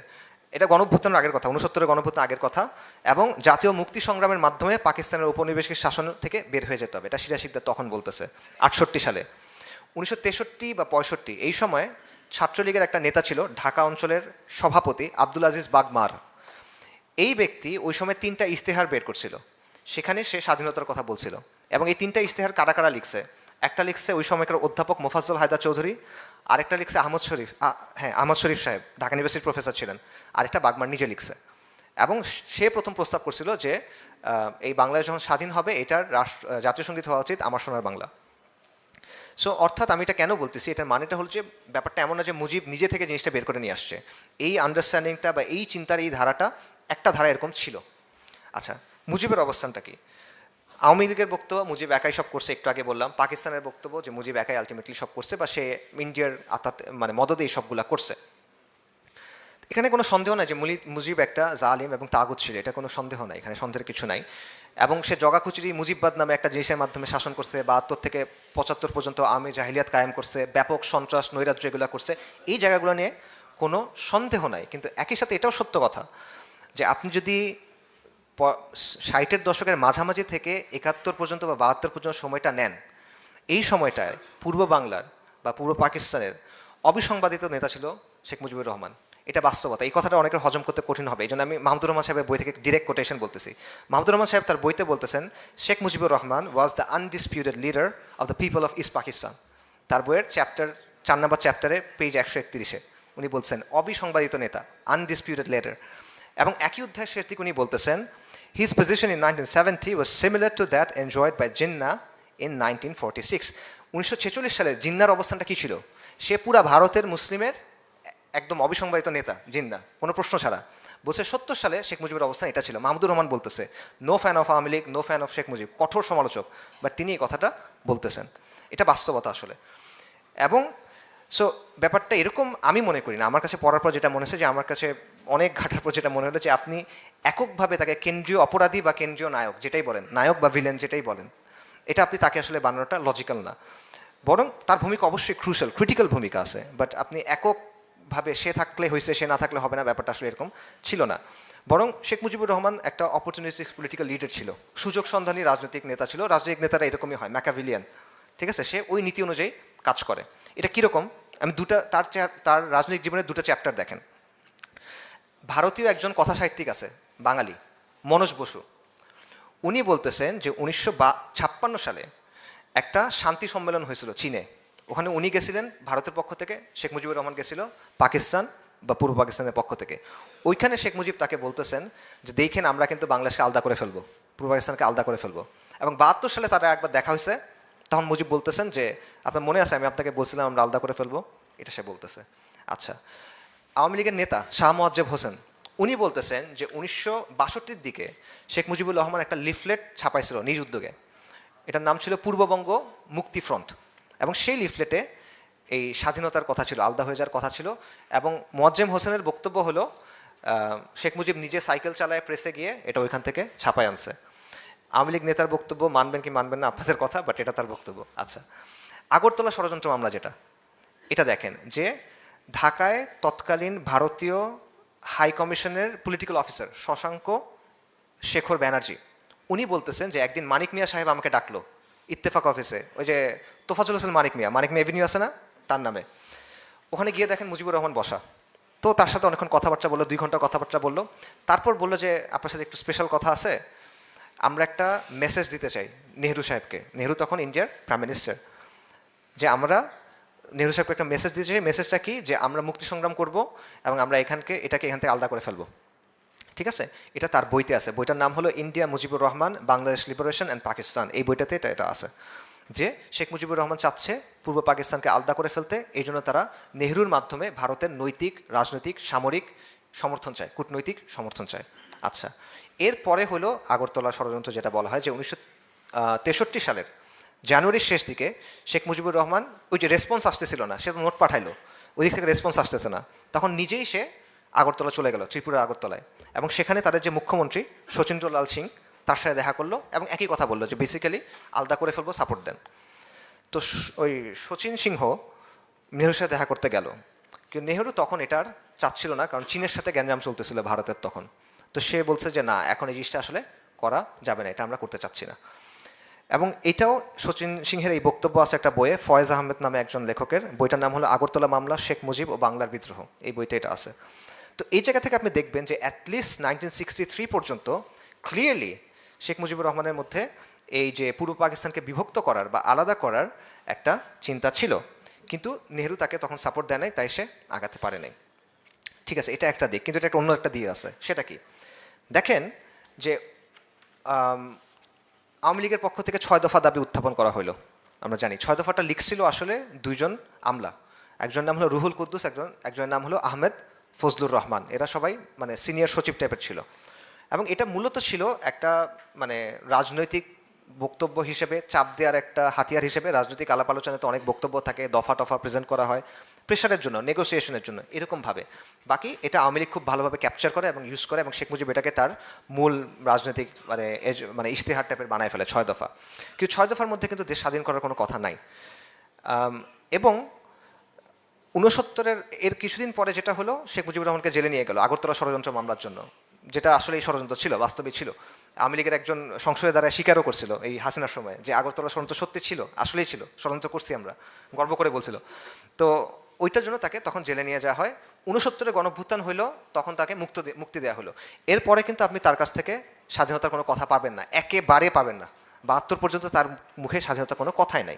এটা গণঅভ্যুত্থানের আগের কথা, 69-এর গণঅভ্যুত্থানের আগের কথা, এবং জাতীয় মুক্তি সংগ্রামের মাধ্যমে পাকিস্তানের উপনিবেশিক শাসন থেকে বের হয়ে যেতে হবে, এটা সিরাজ শিকদার তখন বলতেছে 68 সালে। 1963 বা 65 এই সময় ছাত্রলীগের একটা নেতা ছিল, ঢাকা অঞ্চলের সভাপতি আব্দুল আজিজ বাগমার। এই ব্যক্তি ওই সময় 3টা ইশতেহার বের করছিল, সেখানে সে স্বাধীনতার কথা বলছিল। এবং এই 3টা ইশতেহার কারা কারা লিখছে? একটা লিখছে ওই সময়কার অধ্যাপক মোফাজ্জল হায়দার চৌধুরী, আরেকটা লিখছে আহমদ শরীফ, হ্যাঁ আহমদ শরীফ সাহেব ঢাকা ইউনিভার্সিটির প্রফেসর ছিলেন, আরেকটা বাগমার নিজে লিখছে। এবং সে প্রথম প্রস্তাব করছিল যে এই বাংলাদেশ যখন স্বাধীন হবে এটার জাতীয় সঙ্গীত হওয়া উচিত আমার সোনার বাংলা। সো অর্থাৎ আমি এটা কেন বলতেছি, এটার মানেটা হল যে ব্যাপারটা এমন না যে মুজিব নিজে থেকে জিনিসটা বের করে নিয়ে আসছে। এই আন্ডারস্ট্যান্ডিংটা বা এই চিন্তার এই ধারাটা একটা ধারা এরকম ছিল। আচ্ছা, মুজিবের অবস্থানটা কি? আওয়ামী লীগের বক্তব্য মুজিব একাই সব করছে, একটু আগে বললাম। পাকিস্তানের বক্তব্য যে মুজিব একাই আলটিমেটলি সব করছে বা সে ইন্ডিয়ার মানে মদদে এই সবগুলা করছে। এখানে কোনো সন্দেহ নাই যে মুজিব একটা জালিম এবং তাগুত ছিল, এটা কোনো সন্দেহ নাই, এখানে সন্দেহের কিছু নাই। এবং সে জগাখুচুরি মুজিববাদ নামে একটা জিনিসের মাধ্যমে শাসন করছে, 72 থেকে 75 পর্যন্ত আওয়ামী জাহিলিয়াত কায়েম করছে, ব্যাপক সন্ত্রাস নৈরাজ্য এগুলো করছে, এই জায়গাগুলো নিয়ে কোনো সন্দেহ নাই। কিন্তু একই সাথে এটাও সত্য কথা যে আপনি যদি 60-এর দশকের মাঝামাঝি থেকে 71 পর্যন্ত বা 72 পর্যন্ত সময়টা নেন, এই সময়টায় পূর্ব বাংলার বা পূর্ব পাকিস্তানের অবিসংবাদিত নেতা ছিল শেখ মুজিবুর রহমান। এটা বাস্তবতা, এই কথাটা অনেকের হজম করতে কঠিন হবে, এই জন্য আমি মাহমুদুর রহমান সাহেবের বই থেকে ডিরেক্ট কোটেশন বলতেছি। মাহমুদুর রহমান সাহেব তার বইতে বলতেছেন Sheikh Mujibur Rahman was the undisputed leader of the people of east Pakistan. তার বইয়ের 4 নম্বর চ্যাপ্টারে পেজ 131-এ উনি বলছেন অবিসংবাদিত নেতা, আনডিসপিউটেড লিডার। এবং একই অধ্যায় শেষ দিকে উনি বলতেছেন his position in 1970 was similar to that enjoyed by Jinnah in 1946। 1946 সালে জিন্নার অবস্থানটা কী ছিল? সে পুরা ভারতের মুসলিমের একদম অবিসংবাদিত নেতা, জিন্না, কোনো প্রশ্ন ছাড়া। বলছে 70 সালে শেখ মুজিবের অবস্থান এটা ছিল। মাহমুদুর রহমান বলতেছে no fan of Awami League, no fan of Sheikh Mujib, কঠোর সমালোচক, বাট তিনি এই কথাটা বলতেছেন। এটা বাস্তবতা আসলে। এবং সো ব্যাপারটা এরকম আমি মনে করি না, আমার কাছে পড়ার পর যেটা মনে হচ্ছে যে আমার কাছে অনেক ঘাটার পর যেটা মনে হলো যে আপনি এককভাবে তাকে কেন্দ্রীয় অপরাধী বা কেন্দ্রীয় নায়ক যেটাই বলেন, নায়ক বা ভিলেন যেটাই বলেন, এটা আপনি তাকে আসলে বানানোটা লজিক্যাল না। বরং তার ভূমিকা অবশ্যই ক্রুশাল, ক্রিটিক্যাল ভূমিকা আছে, বাট আপনি এককভাবে সে থাকলে হয়েছে সে না থাকলে হবে না, ব্যাপারটা আসলে এরকম ছিল না। বরং শেখ মুজিবুর রহমান একটা অপরচুনিস্টিক পলিটিক্যাল লিডার ছিল, সুযোগ সন্ধানী রাজনৈতিক নেতা ছিল। রাজনৈতিক নেতারা এরকমই হয়, ম্যাকাভিলিয়ান, ঠিক আছে? সে ওই নীতি অনুযায়ী কাজ করে। এটা কীরকম, আমি তার রাজনৈতিক জীবনের 2টা চ্যাপ্টার দেখেন। ভারতীয় একজন কথা সাহিত্যিক আছে বাঙালি, মনোজ বসু। উনি বলতেছেন যে 1956 সালে একটা শান্তি সম্মেলন হয়েছিল চীনে, ওখানে উনি গেছিলেন ভারতের পক্ষ থেকে, শেখ মুজিবুর রহমান গেছিল পাকিস্তান বা পূর্ব পাকিস্তানের পক্ষ থেকে। ওইখানে শেখ মুজিব তাকে বলতেছেন যে দেখেন আমরা কিন্তু বাংলাদেশকে আলাদা করে ফেলবো, পূর্ব পাকিস্তানকে আলাদা করে ফেলবো। এবং 72 সালে তারা একবার দেখা হয়েছে, তখন মুজিব বলতেছেন যে আপনার মনে আছে আমি আপনাকে বলছিলাম আমরা আলাদা করে ফেলবো, এটা সে বলতেছে। আচ্ছা, আওয়ামী লীগের নেতা শাহ মোয়াজ্জেব হোসেন উনি বলতেছেন যে 1962 দিকে শেখ মুজিবুর রহমান একটা লিফলেট ছাপাইছিল নিজ উদ্যোগে, এটার নাম ছিল পূর্ববঙ্গ মুক্তি ফ্রন্ট, এবং সেই লিফলেটে এই স্বাধীনতার কথা ছিল, আলাদা হয়ে যাওয়ার কথা ছিল। এবং মোয়াজ্জেম হোসেনের বক্তব্য হলো শেখ মুজিব নিজে সাইকেল চালায় প্রেসে গিয়ে এটা ওইখান থেকে ছাপায় আনছে। আওয়ামী লীগ নেতার বক্তব্য মানবেন কি মানবেন না আপনাদের কথা, বাট এটা তার বক্তব্য। আচ্ছা, আগরতলা ষড়যন্ত্র মামলা যেটা, এটা দেখেন যে ঢাকায় তৎকালীন ভারতীয় হাই কমিশনের পলিটিক্যাল অফিসার শশাঙ্ক শেখর ব্যানার্জি উনি বলতেছেন যে একদিন মানিক মিয়া সাহেব আমাকে ডাকলো ইত্তেফাক অফিসে, ওই যে তোফাজুল হোসেন মানিক মিয়া এভিনিউ আছে না তার নামে, ওখানে গিয়ে দেখেন মুজিবুর রহমান বসা। তো তার সাথে অনেকক্ষণ কথাবার্তা বললো, 2 ঘন্টা কথাবার্তা বললো। তারপর বললো যে আপনার সাথে একটু স্পেশাল কথা আছে, আমরা একটা মেসেজ দিতে চাই নেহরু সাহেবকে, নেহরু তখন ইন্ডিয়ার প্রাইম মিনিস্টার, যে আমরা নেহরু সাহেবকে একটা মেসেজ দিতে চাই। মেসেজটা কি, যে আমরা মুক্তি সংগ্রাম করব এবং আমরা এটাকে এখান থেকে আলাদা করে ফেলবো। ঠিক আছে, এটা তার বইতে আছে, বইটার নাম হলো India Mujibur Rahman Bangladesh liberation and Pakistan. এই বইটাতে এটা আছে যে শেখ মুজিবুর রহমান চাচ্ছে পূর্ব পাকিস্তানকে আলাদা করে ফেলতে, এই জন্য তারা নেহরুর মাধ্যমে ভারতের নৈতিক, রাজনৈতিক, সামরিক সমর্থন চায়, কূটনৈতিক সমর্থন চায়। আচ্ছা, এরপরে হলো আগরতলা ষড়যন্ত্র, যেটা বলা হয় যে 1963 সালের জানুয়ারির শেষ দিকে শেখ মুজিবুর রহমান, ওই যে রেসপন্স আসতেছিল না, সে তো নোট পাঠাইলো, ওই দিক থেকে রেসপন্স আসতেছে না, তখন নিজেই সে আগরতলা চলে গেল, ত্রিপুরার আগরতলায়, এবং সেখানে তাদের যে মুখ্যমন্ত্রী শচীন্দ্র লাল সিং তার সাথে দেখা করলো এবং একই কথা বললো যে বেসিক্যালি আলাদা করে ফেলবো, সাপোর্ট দেন। তো ওই শচীন সিংহ নেহরুর সাথে দেখা করতে গেল, কিন্তু নেহরু তখন এটার চাচ্ছিল না, কারণ চীনের সাথে গ্যাঞ্জাম চলতেছিল ভারতের তখন। তো সে বলছে যে না, এখন এই জিনিসটা আসলে করা যাবে না, এটা আমরা করতে চাচ্ছি না। এবং এটাও শচীন সিংহের এই বক্তব্য আছে একটা বইয়ে, ফয়েজ আহমেদ নামে একজন লেখকের, বইটার নাম হলো আগরতলা মামলা, শেখ মুজিব ও বাংলার বিদ্রোহ, এই বইতে এটা আছে। তো এই জায়গা থেকে আপনি দেখবেন যে অ্যাটলিস্ট 1963 পর্যন্ত ক্লিয়ারলি শেখ মুজিবুর রহমানের মধ্যে এই যে পূর্ব পাকিস্তানকে বিভক্ত করার বা আলাদা করার একটা চিন্তা ছিল, কিন্তু নেহরু তাকে তখন সাপোর্ট দেয় নাই, তাই সে আগাতে পারে নাই। ঠিক আছে, এটা একটা দিক, কিন্তু এটা একটা অন্য একটা দিক আছে। সেটা কি দেখেন যে আওয়ামী লীগের পক্ষ থেকে 6 দফা দাবি উত্থাপন করা হলো। আমরা জানি 6 দফাটা লিখছিল আসলে 2 জন আমলা, একজন নাম হলো রুহুল কুদ্দুস, একজনের নাম হলো আহমেদ ফজলুর রহমান। এরা সবাই মানে সিনিয়র সচিব টাইপের ছিল, এবং এটা মূলত ছিল একটা মানে রাজনৈতিক বক্তব্য হিসেবে, চাপ দেওয়ার একটা হাতিয়ার হিসেবে। রাজনৈতিক আলাপ আলোচনাতে অনেক বক্তব্য থাকে, দফা টফা প্রেজেন্ট করা হয় প্রেশারের জন্য, নেগোসিয়েশনের জন্য, এরকমভাবে। বাকি এটা আওয়ামী লীগ খুব ভালোভাবে ক্যাপচার করে এবং ইউজ করে, এবং শেখ মুজিব এটাকে তার মূল রাজনৈতিক মানে ইশতেহার টাইপের বানায় ফেলে 6 দফা। কিন্তু 6 দফার মধ্যে কিন্তু দেশ স্বাধীন করার কোনো কথা নাই। এবং 69-এর এর কিছুদিন পরে যেটা হলো, শেখ মুজিবুর রহমানকে জেলে নিয়ে গেল আগরতলা ষড়যন্ত্র মামলার জন্য, যেটা আসলে এই ষড়যন্ত্র ছিল, বাস্তবিক ছিল। আওয়ামী লীগের একজন সংসদের দ্বারা স্বীকারও করছিল এই হাসিনার সময় যে আগরতলা ষড়যন্ত্র সত্যি ছিল, আসলেই ছিল, ষড়যন্ত্র করছি আমরা, গর্ব করে বলছিল। তো ওইটার জন্য তাকে তখন জেলে নিয়ে যাওয়া হয়। 69-এ গণভ্যুত্থান হইলো, তখন তাকে মুক্তি দেওয়া হলো। এরপরে কিন্তু আপনি তার কাছ থেকে স্বাধীনতার কোনো কথা পাবেন না, একেবারে পাবেন না। 72 পর্যন্ত তার মুখে স্বাধীনতার কোনো কথাই নাই।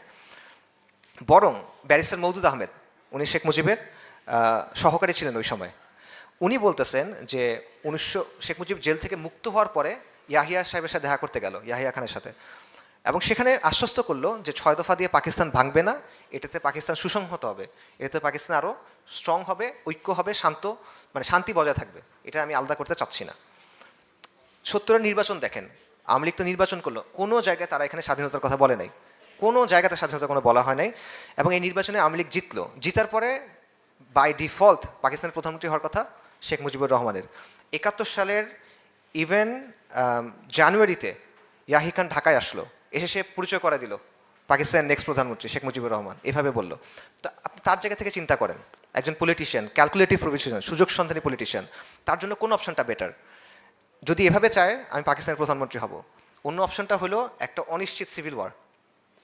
বরং ব্যারিস্টার মওদুদ আহমেদ, উনি শেখ মুজিবের সহকারী ছিলেন ওই সময়, উনি বলতেছেন যে শেখ মুজিব জেল থেকে মুক্ত হওয়ার পরে ইয়াহিয়া সাহেবের সাথে দেখা করতে গেল, ইয়াহিয়া খানের সাথে, এবং সেখানে আশ্বস্ত করলো যে 6 দফা দিয়ে পাকিস্তান ভাঙবে না, এটাতে পাকিস্তান সুসংহত হবে, এটাতে পাকিস্তান আরও স্ট্রং হবে, ঐক্য হবে, শান্তি বজায় থাকবে, এটা আমি আলাদা করতে চাচ্ছি না। 70-এর নির্বাচন দেখেন, আওয়ামী লীগ তো নির্বাচন করলো, কোনো জায়গায় তারা এখানে স্বাধীনতার কথা বলে নাই, কোনো জায়গাতে স্বাধীনতা কোনো বলা হয় নাই। এবং এই নির্বাচনে আওয়ামী লীগ জিতলো, জিতার পরে বাই ডিফল্ট পাকিস্তানের প্রধানমন্ত্রী হওয়ার কথা শেখ মুজিবুর রহমানের। 71 সালের ইভেন জানুয়ারিতে ইয়াহি খান ঢাকায় আসলো, এসে সে পরিচয় করে দিল পাকিস্তানের নেক্সট প্রধানমন্ত্রী শেখ মুজিবুর রহমান, এভাবে বললো। তো আপনি তার জায়গা থেকে চিন্তা করেন, একজন পলিটিশিয়ান, ক্যালকুলেটিভ পলিটিশিয়ান, সুযোগ সন্ধানী পলিটিশিয়ান, তার জন্য কোন অপশনটা বেটার? যদি এভাবে চায় আমি পাকিস্তানের প্রধানমন্ত্রী হব, অন্য অপশনটা হলো একটা অনিশ্চিত সিভিল ওয়ার,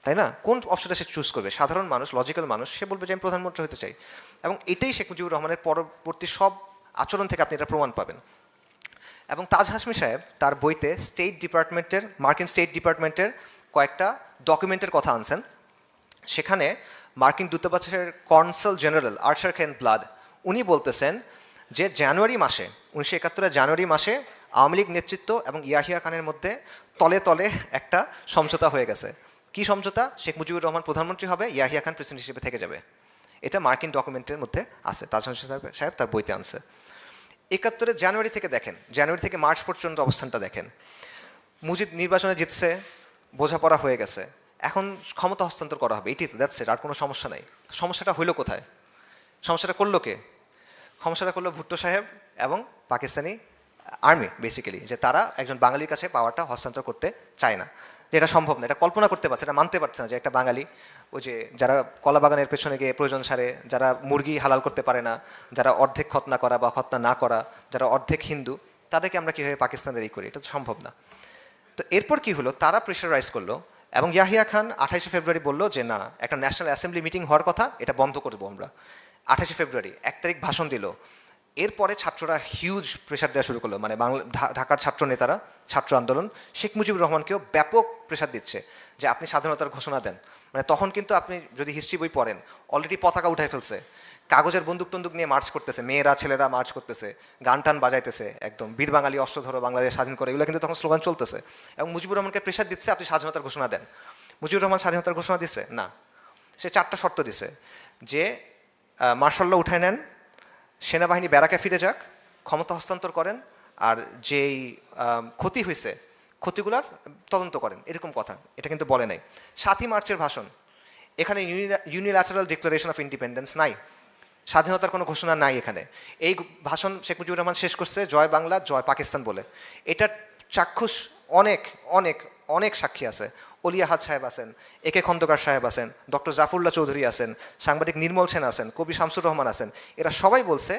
তাই না? কোন অপশনটা সে চুজ করবে? সাধারণ মানুষ, লজিক্যাল মানুষ, সে বলবে যে আমি প্রধানমন্ত্রী হতে চাই। এবং এটাই শেখ মুজিবুর রহমানের পরবর্তী সব আচরণ থেকে আপনি এটা প্রমাণ পাবেন। এবং তাজ হাশমি সাহেব তার বইতে মার্কিন স্টেট ডিপার্টমেন্টের কয়েকটা ডকুমেন্টের কথা আনছেন। সেখানে মার্কিন দূতাবাসের কনসাল জেনারেল আর্চার কেন ব্লাড উনি বলতেছেন যে জানুয়ারি মাসে 1971 জানুয়ারি মাসে আওয়ামী লীগ নেতৃত্ব এবং ইয়াহিয়া খানের মধ্যে তলে তলে একটা সমঝোতা হয়ে গেছে। কি সমঝোতা? শেখ মুজিবুর রহমান প্রধানমন্ত্রী হবে, ইয়াহিয়া খান প্রেসিডেন্ট হিসেবে থেকে যাবে। এটা মার্কিন ডকুমেন্টের মধ্যে আছে, তাজহান সাহেব তার বইতে আনছে। 71 জানুয়ারি থেকে দেখেন, জানুয়ারি থেকে মার্চ পর্যন্ত অবস্থানটা দেখেন। মুজিব নির্বাচনে জিতছে, বোঝাপড়া হয়ে গেছে, এখন ক্ষমতা হস্তান্তর করা হবে, এটি তো দ্যাটস ইট, আর কোনো সমস্যা নাই। সমস্যাটা হইলো কোথায়? সমস্যাটা করলো কে? সমস্যাটা করলো ভুট্টো সাহেব এবং পাকিস্তানি আর্মি বেসিক্যালি, যে তারা একজন বাঙালির কাছে পাওয়ারটা হস্তান্তর করতে চায় না, যে এটা সম্ভব না, এটা কল্পনা করতে পারছে, এটা মানতে পারছে না যে একটা বাঙালি, ওই যে যারা কলা বাগানের পেছনে গিয়ে প্রয়োজন সারে, যারা মুরগি হালাল করতে পারে না, যারা অর্ধেক খতনা করা বা খতনা না করা, যারা অর্ধেক হিন্দু, তাদেরকে আমরা কীভাবে পাকিস্তানের করি? এটা তো সম্ভব না। তো এরপর কি হলো, তারা প্রেশারাইজ করলো এবং ইয়াহিয়া খান 28 ফেব্রুয়ারি বললো যে না, একটা ন্যাশনাল অ্যাসেম্বলি মিটিং হওয়ার কথা, এটা বন্ধ করবো আমরা। 28 ফেব্রুয়ারি 1 তারিখ ভাষণ দিল। এরপরে ছাত্ররা হিউজ প্রেশার দেওয়া শুরু করলো, মানে ঢাকার ছাত্র নেতারা, ছাত্র আন্দোলন শেখ মুজিবুর রহমানকেও ব্যাপক প্রেশার দিচ্ছে যে আপনি স্বাধীনতার ঘোষণা দেন। মানে তখন কিন্তু আপনি যদি হিস্ট্রি বই পড়েন, অলরেডি পতাকা উঠাই ফেলছে, কাগজের বন্দুক টন্দুক নিয়ে মার্চ করতেছে, মেয়েরা ছেলেরা মার্চ করতেছে, গান টান বাজাইতেছে, একদম বীর বাঙালি অস্ত্র ধরো বাংলাদেশ স্বাধীন করে, এগুলো কিন্তু তখন স্লোগান চলতেছে। এবং মুজিবুর রহমানকে প্রেশার দিচ্ছে আপনি স্বাধীনতার ঘোষণা দেন। মুজিবুর রহমান স্বাধীনতার ঘোষণা দিচ্ছে না, সে 4টা শর্ত দিছে যে মার্শাল ল উঠায় নেন, সেনাবাহিনী ব্যারাকে ফিরে যাক, ক্ষমতা হস্তান্তর করেন, আর যেই ক্ষতি হয়েছে ক্ষতিগুলার তদন্ত করেন, এরকম কথা। এটা কিন্তু বলে নাই। 7ই মার্চের ভাষণ, এখানে ইউনিল্যাটারাল ডিক্লারেশন অফ ইন্ডিপেন্ডেন্স নাই, স্বাধীনতার কোনো ঘোষণা নাই এখানে। এই ভাষণ শেখ মুজিবুর রহমান শেষ করছে জয় বাংলা জয় পাকিস্তান বলে। এটার চাক্ষুষ অনেক অনেক অনেক সাক্ষী আছে। অলি আহাদ সাহেব আছেন, একে খন্দকার সাহেব আছেন, ডক্টর জাফরুল্লাহ চৌধুরী আছেন, সাংবাদিক নির্মল সেন আছেন, কবি শামসুর রহমান আছেন। এরা সবাই বলছে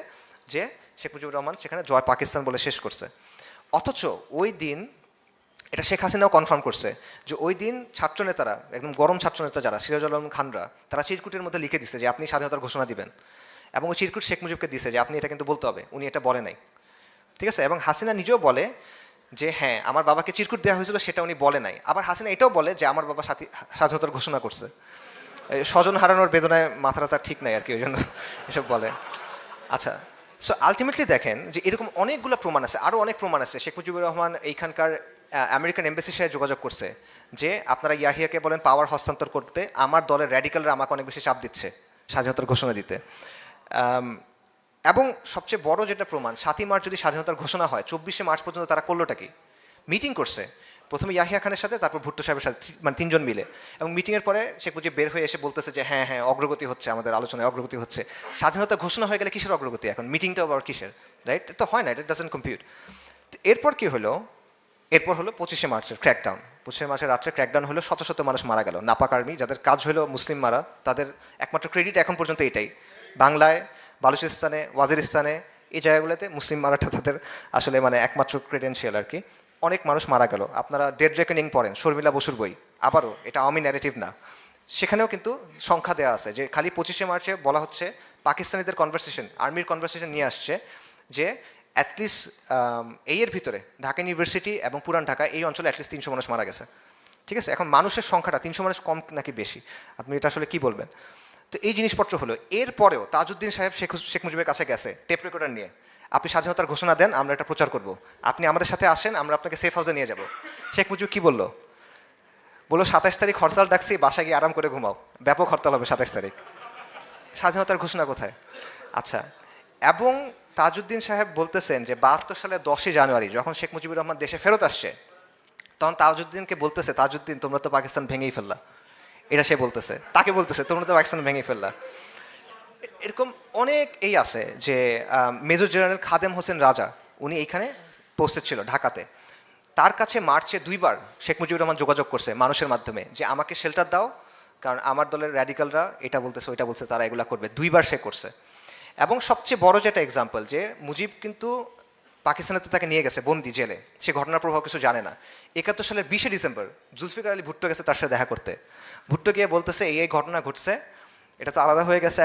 যে শেখ মুজিবুর রহমান সেখানে জয় পাকিস্তান বলে শেষ করছে। অথচ ওই দিন এটা শেখ হাসিনাও কনফার্ম করছে যে ওই দিন ছাত্রনেতারা, একদম গরম ছাত্রনেতা যারা, সিরাজুল আলম খানরা, তারা চিরকুটের মধ্যে লিখে দিছে যে আপনি স্বাধীনতার ঘোষণা দিবেন, এবং ওই চিরকুট শেখ মুজিবকে দিছে যে আপনি এটা কিন্তু বলতে হবে। উনি এটা বলে নাই, ঠিক আছে। এবং হাসিনা নিজেও বলে যে হ্যাঁ আমার বাবাকে চিরকুট দেওয়া হয়েছিল, সেটা উনি বলে নাই। আবার হাসিনা এটাও বলে যে আমার বাবা স্বাধীনতার ঘোষণা করছে। স্বজন হারানোর বেদনায় মাথাটা তার ঠিক নাই আর কি, ওই জন্য এসব বলে। আচ্ছা, সো আলটিমেটলি দেখেন যে এরকম অনেকগুলো প্রমাণ আছে, আরও অনেক প্রমাণ আছে। শেখ মুজিবুর রহমান এইখানকার আমেরিকান এমবাসির সাথে যোগাযোগ করছে যে আপনারা ইয়াহিয়াকে বলেন পাওয়ার হস্তান্তর করতে, আমার দলের র্যাডিক্যালরা আমাকে অনেক বেশি চাপ দিচ্ছে স্বাধীনতার ঘোষণা দিতে। এবং সবচেয়ে বড় যেটা প্রমাণ, 7ই মার্চ যদি স্বাধীনতার ঘোষণা হয়, 24শে মার্চ পর্যন্ত তারা করলোটা কি? মিটিং করছে, প্রথমে ইয়াহিয়া খানের সাথে, তারপর ভুট্টো সাহেবের সাথে, মানে 3 জন মিলে। এবং মিটিংয়ের পরে শেখ মুজিব বের হয়ে এসে বলতেছে যে হ্যাঁ হ্যাঁ অগ্রগতি হচ্ছে, আমাদের আলোচনায় অগ্রগতি হচ্ছে। স্বাধীনতা ঘোষণা হয়ে গেলে কিসের অগ্রগতি? এখন মিটিংটাও আবার কিসের? রাইট, তো হয় না, এটা ডাজন্ট কম্পিউট। তো এরপর কি হলো? এরপর হলো 25শে মার্চের ক্র্যাকডাউন। 25শে মার্চের রাত্রে ক্র্যাকডাউন হলো, শত শত মানুষ মারা গেল। নাপাক আর্মি, যাদের কাজ হলো মুসলিম মারা, তাদের একমাত্র ক্রেডিট এখন পর্যন্ত এটাই। বাংলায়, বালুচিস্তানে, ওয়াজিরিস্তানে, এই জায়গাগুলোতে মুসলিম মারাটা তাদের আসলে মানে একমাত্র ক্রেডেন্সিয়াল আর কি। অনেক মানুষ মারা গেল। আপনারা ডেড রেকনিং পড়েন, শর্মিলা বসুর বই, আবারও এটা আওয়ামী ন্যারেটিভ না, সেখানেও কিন্তু সংখ্যা দেওয়া আছে যে খালি 25শে মার্চে বলা হচ্ছে, পাকিস্তানিদের কনভারসেশন, আর্মির কনভারসেশন নিয়ে আসছে যে অ্যাটলিস্ট এই এর ভিতরে ঢাকা ইউনিভার্সিটি এবং পুরান ঢাকা এই অঞ্চলে অ্যাটলিস্ট 300 মানুষ মারা গেছে, ঠিক আছে। এখন মানুষের সংখ্যাটা 300 মানুষ কম নাকি বেশি, আপনি এটা আসলে কি বলবেন? তো এই জিনিসপত্র হলো। এরপরেও তাজউদ্দিন সাহেব শেখ মুজিবের কাছে গেছে টেপ রেকর্ডার নিয়ে, আপনি স্বাধীনতার ঘোষণা দেন, আমরা এটা প্রচার করব, আপনি আমাদের সাথে আসেন, আমরা আপনাকে সেফ হাউসে নিয়ে যাব। শেখ মুজিব কি বললো? বললো 27 তারিখ হরতাল ডাকছি, বাসায় গিয়ে আরাম করে ঘুমাও, ব্যাপক হরতাল হবে 27 তারিখ। স্বাধীনতার ঘোষণা কোথায়? আচ্ছা, এবং তাজউদ্দিন সাহেব বলতেছেন যে 72 সালের 10ই জানুয়ারি যখন শেখ মুজিবুর রহমান দেশে ফেরত আসছে, তখন তাজউদ্দিনকে বলতেছে, তাজউদ্দিন তোমরা তো পাকিস্তান ভেঙেই ফেললা। এটা সে বলতেছে, তাকে বলতেছে তোমরা তো পাকিস্তান ভেঙেই ফেললা। এরকম অনেক এই আছে যে মেজর জেনারেল খাদেম হোসেন রাজা, উনি এইখানে পোস্টেড ছিল ঢাকাতে। তার কাছে মার্চে 2বার শেখ মুজিবুর রহমান যোগাযোগ করছে মানুষের মাধ্যমে যে আমাকে শেল্টার দাও, কারণ আমার দলের র্যাডিক্যালরা এটা বলতেছে ওইটা বলছে, তারা এগুলা করবে। 2বার সে করছে। এবং সবচেয়ে বড় যেটা এক্সাম্পল, যে মুজিব কিন্তু পাকিস্তানে তো তাকে নিয়ে গেছে বন্দি জেলে, সে ঘটনার প্রভাব কিছু জানে না। 71 সালের 20শে ডিসেম্বর জুলফিকার আলী ভুট্টো গেছে তার সাথে দেখা করতে। ভুট্টো গিয়ে বলতেছে এই ঘটনা ঘটছে, এটা তো আলাদা হয়ে গেছে,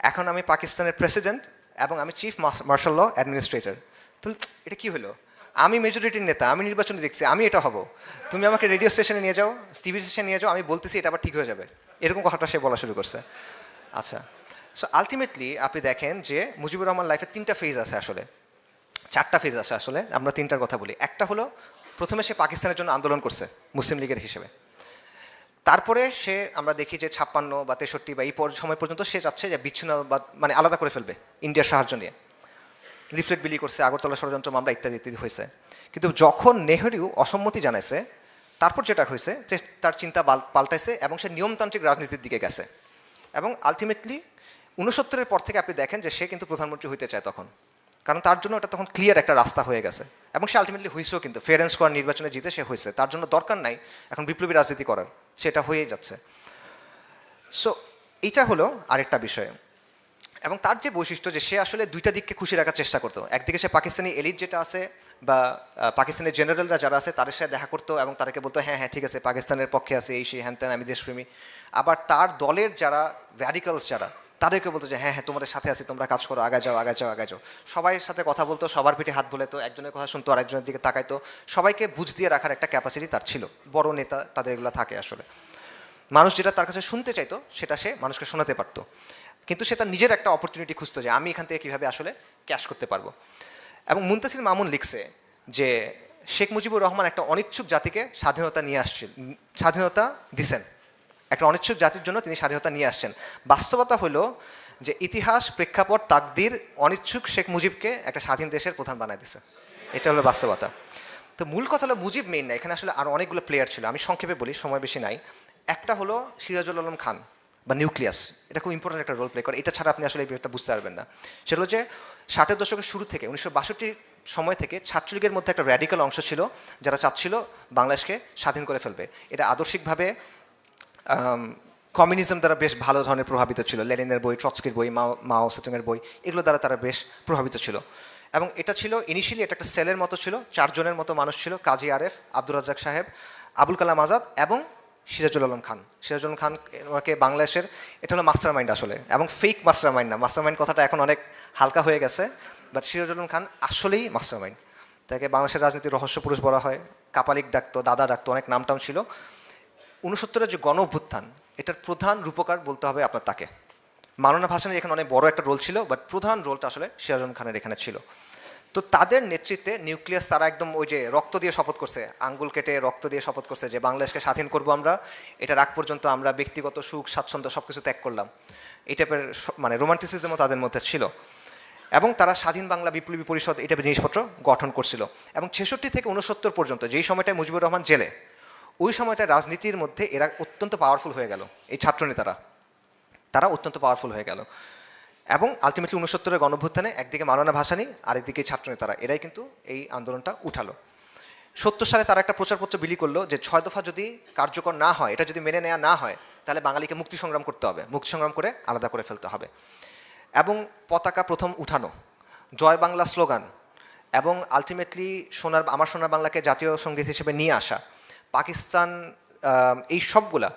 এখন আমি পাকিস্তানের প্রেসিডেন্ট এবং আমি চিফ মার্শাল ল অ্যাডমিনিস্ট্রেটর। তো এটা কি হলো? আমি মেজরিটির নেতা, আমি নির্বাচনে দেখছি, আমি এটা হব, তুমি আমাকে রেডিও স্টেশনে নিয়ে যাও, টিভি স্টেশনে নিয়ে যাও, আমি বলতেছি এটা আবার ঠিক হয়ে যাবে, এরকম কথাটা সে বলা শুরু করছে। আচ্ছা, সো আলটিমেটলি আপনি দেখেন যে মুজিবুর রহমান লাইফের 3টা ফেজ আছে আসলে, 4টা ফেজ আছে আসলে, আমরা 3টার কথা বলি। একটা হলো প্রথমে সে পাকিস্তানের জন্য আন্দোলন করছে মুসলিম লীগের হিসেবে, তারপরে সে আমরা দেখি যে 56 বা 63 বা এই সময় পর্যন্ত সে চাচ্ছে যে বিচ্ছিন্ন বা মানে আলাদা করে ফেলবে ইন্ডিয়ার সাহায্য নিয়ে, লিফলেট বিলি করছে, আগরতলা ষড়যন্ত্র মামলা ইত্যাদি ইত্যাদি হয়েছে। কিন্তু যখন নেহেরু অসম্মতি জানাইছে, তারপর যেটা হয়েছে যে তার চিন্তা পাল্টাইছে এবং সে নিয়মতান্ত্রিক রাজনীতির দিকে গেছে, এবং আলটিমেটলি 69-এর পর থেকে আপনি দেখেন যে সে কিন্তু প্রধানমন্ত্রী হইতে চায় তখন, কারণ তার জন্য এটা তখন ক্লিয়ার একটা রাস্তা হয়ে গেছে, এবং সে আলটিমেটলি হয়েছেও, কিন্তু ফেয়ার অ্যান্ড স্কোয়ার নির্বাচনে জিতে সে হয়েছে, তার জন্য দরকার নাই এখন বিপ্লবী রাজনীতি করার, সেটা হয়েই যাচ্ছে। সো এইটা হলো আরেকটা বিষয়। এবং তার যে বৈশিষ্ট্য যে সে আসলে 2টা দিককে খুশি রাখার চেষ্টা করতো, একদিকে সে পাকিস্তানি এলিট যেটা আছে বা পাকিস্তানের জেনারেলরা যারা আছে তাদের সাথে দেখা করতো এবং তাদেরকে বলতো হ্যাঁ হ্যাঁ ঠিক আছে পাকিস্তানের পক্ষে আছে, এই সেই হ্যান ত্যান, আমি দেশপ্রেমী। আবার তার দলের যারা র্যাডিক্যালস যারা, তাদেরকে বলতো যে হ্যাঁ হ্যাঁ তোমাদের সাথে আছি, তোমরা কাজ করো, আগে যাও আগে যাও আগে যাও। সবাই সাথে কথা বলতো, সবার পিঠে হাত বোলাতো, একজনের কথা শুনতো আরেকজনের দিকে তাকাইতো, সবাইকে বুঝ দিয়ে রাখার একটা ক্যাপাসিটি তার ছিল। বড় নেতা তাদের এগুলো থাকে আসলে, মানুষ যেটা তার কাছে শুনতে চাইতো সেটা সে মানুষকে শোনাতে পারতো, কিন্তু সে তার নিজের একটা অপরচুনিটি খুঁজতো যে আমি এখান থেকে কীভাবে আসলে ক্যাশ করতে পারবো। এবং মুনতাসির মামুন লিখছে যে শেখ মুজিবুর রহমান একটা অনিচ্ছুক জাতিকে স্বাধীনতা নিয়ে আসছেন, স্বাধীনতা দিছেন, একটা অনিচ্ছুক জাতির জন্য তিনি স্বাধীনতা নিয়ে আসছেন। বাস্তবতা হলো যে ইতিহাস, প্রেক্ষাপট, তাকদির অনিচ্ছুক শেখ মুজিবকে একটা স্বাধীন দেশের প্রধান বানায় দিছে, এটা হলো বাস্তবতা। তো মূল কথা হলো মুজিব মেইন না, এখানে আসলে আরও অনেকগুলো প্লেয়ার ছিল, আমি সংক্ষেপে বলি, সময় বেশি নাই। একটা হলো সিরাজুল আলম খান বা নিউক্লিয়াস, এটা খুব ইম্পর্টেন্ট একটা রোল প্লে করে, এটা ছাড়া আপনি আসলে এই বিষয়টা বুঝতে পারবেন না। সেটা হলো যে 60-এর দশকের শুরু থেকে 1962 সময় থেকে ছাত্রলীগের মধ্যে একটা র্যাডিক্যাল অংশ ছিল যারা চাচ্ছিল বাংলাদেশকে স্বাধীন করে ফেলবে। এটা আদর্শিকভাবে কমিউনিজম দ্বারা বেশ ভালো ধরনের প্রভাবিত ছিল, লেনিনের বই, ট্রটস্কির বই, মাও সেতুংয়ের বই, এগুলো দ্বারা তারা বেশ প্রভাবিত ছিল। এবং এটা ছিল ইনিশিয়ালি এটা একটা সেলের মতো ছিল, 4 জনের মতো মানুষ ছিল, কাজী আরেফ, আব্দুর রাজ্জাক সাহেব, আবুল কালাম আজাদ এবং সিরাজুল আলম খান। সিরাজুল আলম খান ওনাকে বাংলাদেশের, এটা হলো মাস্টার মাইন্ড আসলে, এবং ফেক মাস্টার মাইন্ড না, মাস্টার মাইন্ড কথাটা এখন অনেক হালকা হয়ে গেছে, বাট সিরাজুল আলম খান আসলেই মাস্টার মাইন্ড। তাকে বাংলাদেশের রাজনীতির রহস্য পুরুষ বলা হয়, কাপালিক ডাকতো, দাদা ডাকতো, অনেক নামটাম ছিল। 69-এর যে গণ অভ্যুত্থান, এটার প্রধান রূপকার বলতে হবে আপনার তাকে। মাওলানা ভাসানীর এখানে অনেক বড় একটা রোল ছিল, বাট প্রধান রোলটা আসলে সিরাজুল আলম খানের এখানে ছিল। তো তাদের নেতৃত্বে নিউক্লিয়াস তারা একদম ওই যে রক্ত দিয়ে শপথ করছে, আঙ্গুল কেটে রক্ত দিয়ে শপথ করছে যে বাংলাদেশকে স্বাধীন করব আমরা, এটা রাগ পর্যন্ত আমরা ব্যক্তিগত সুখ স্বাচ্ছন্দ্য সব কিছু ত্যাগ করলাম, এই টাইপের মানে রোমান্টিসিজমও তাদের মধ্যে ছিল। এবং তারা স্বাধীন বাংলা বিপ্লবী পরিষদ এই টাইপের জিনিসপত্র গঠন করছিল। এবং 66 থেকে 69 পর্যন্ত যেই সময়টায় মুজিবুর রহমান জেলে, ওই সময়টা রাজনীতির মধ্যে এরা অত্যন্ত পাওয়ারফুল হয়ে গেল, এই ছাত্রনেতারা, তারা অত্যন্ত পাওয়ারফুল হয়ে গেল। এবং আলটিমেটলি 69-এর গণঅভ্যুত্থানে একদিকে মাওলানা ভাসানী, আরেকদিকে ছাত্রনেতারা, এরাই কিন্তু এই আন্দোলনটা উঠালো। 70 সালে তারা একটা প্রচারপত্র বিলি করলো যে 6 দফা যদি কার্যকর না হয়, এটা যদি মেনে নেওয়া না হয়, তাহলে বাঙালিকে মুক্তি সংগ্রাম করতে হবে, মুক্তি সংগ্রাম করে আলাদা করে ফেলতে হবে। এবং পতাকা প্রথম উঠানো, জয় বাংলা স্লোগান, এবং আলটিমেটলি আমার সোনার বাংলাকে জাতীয় সঙ্গীত হিসেবে নিয়ে আসা, পাকিস্তান, এই সবগুলা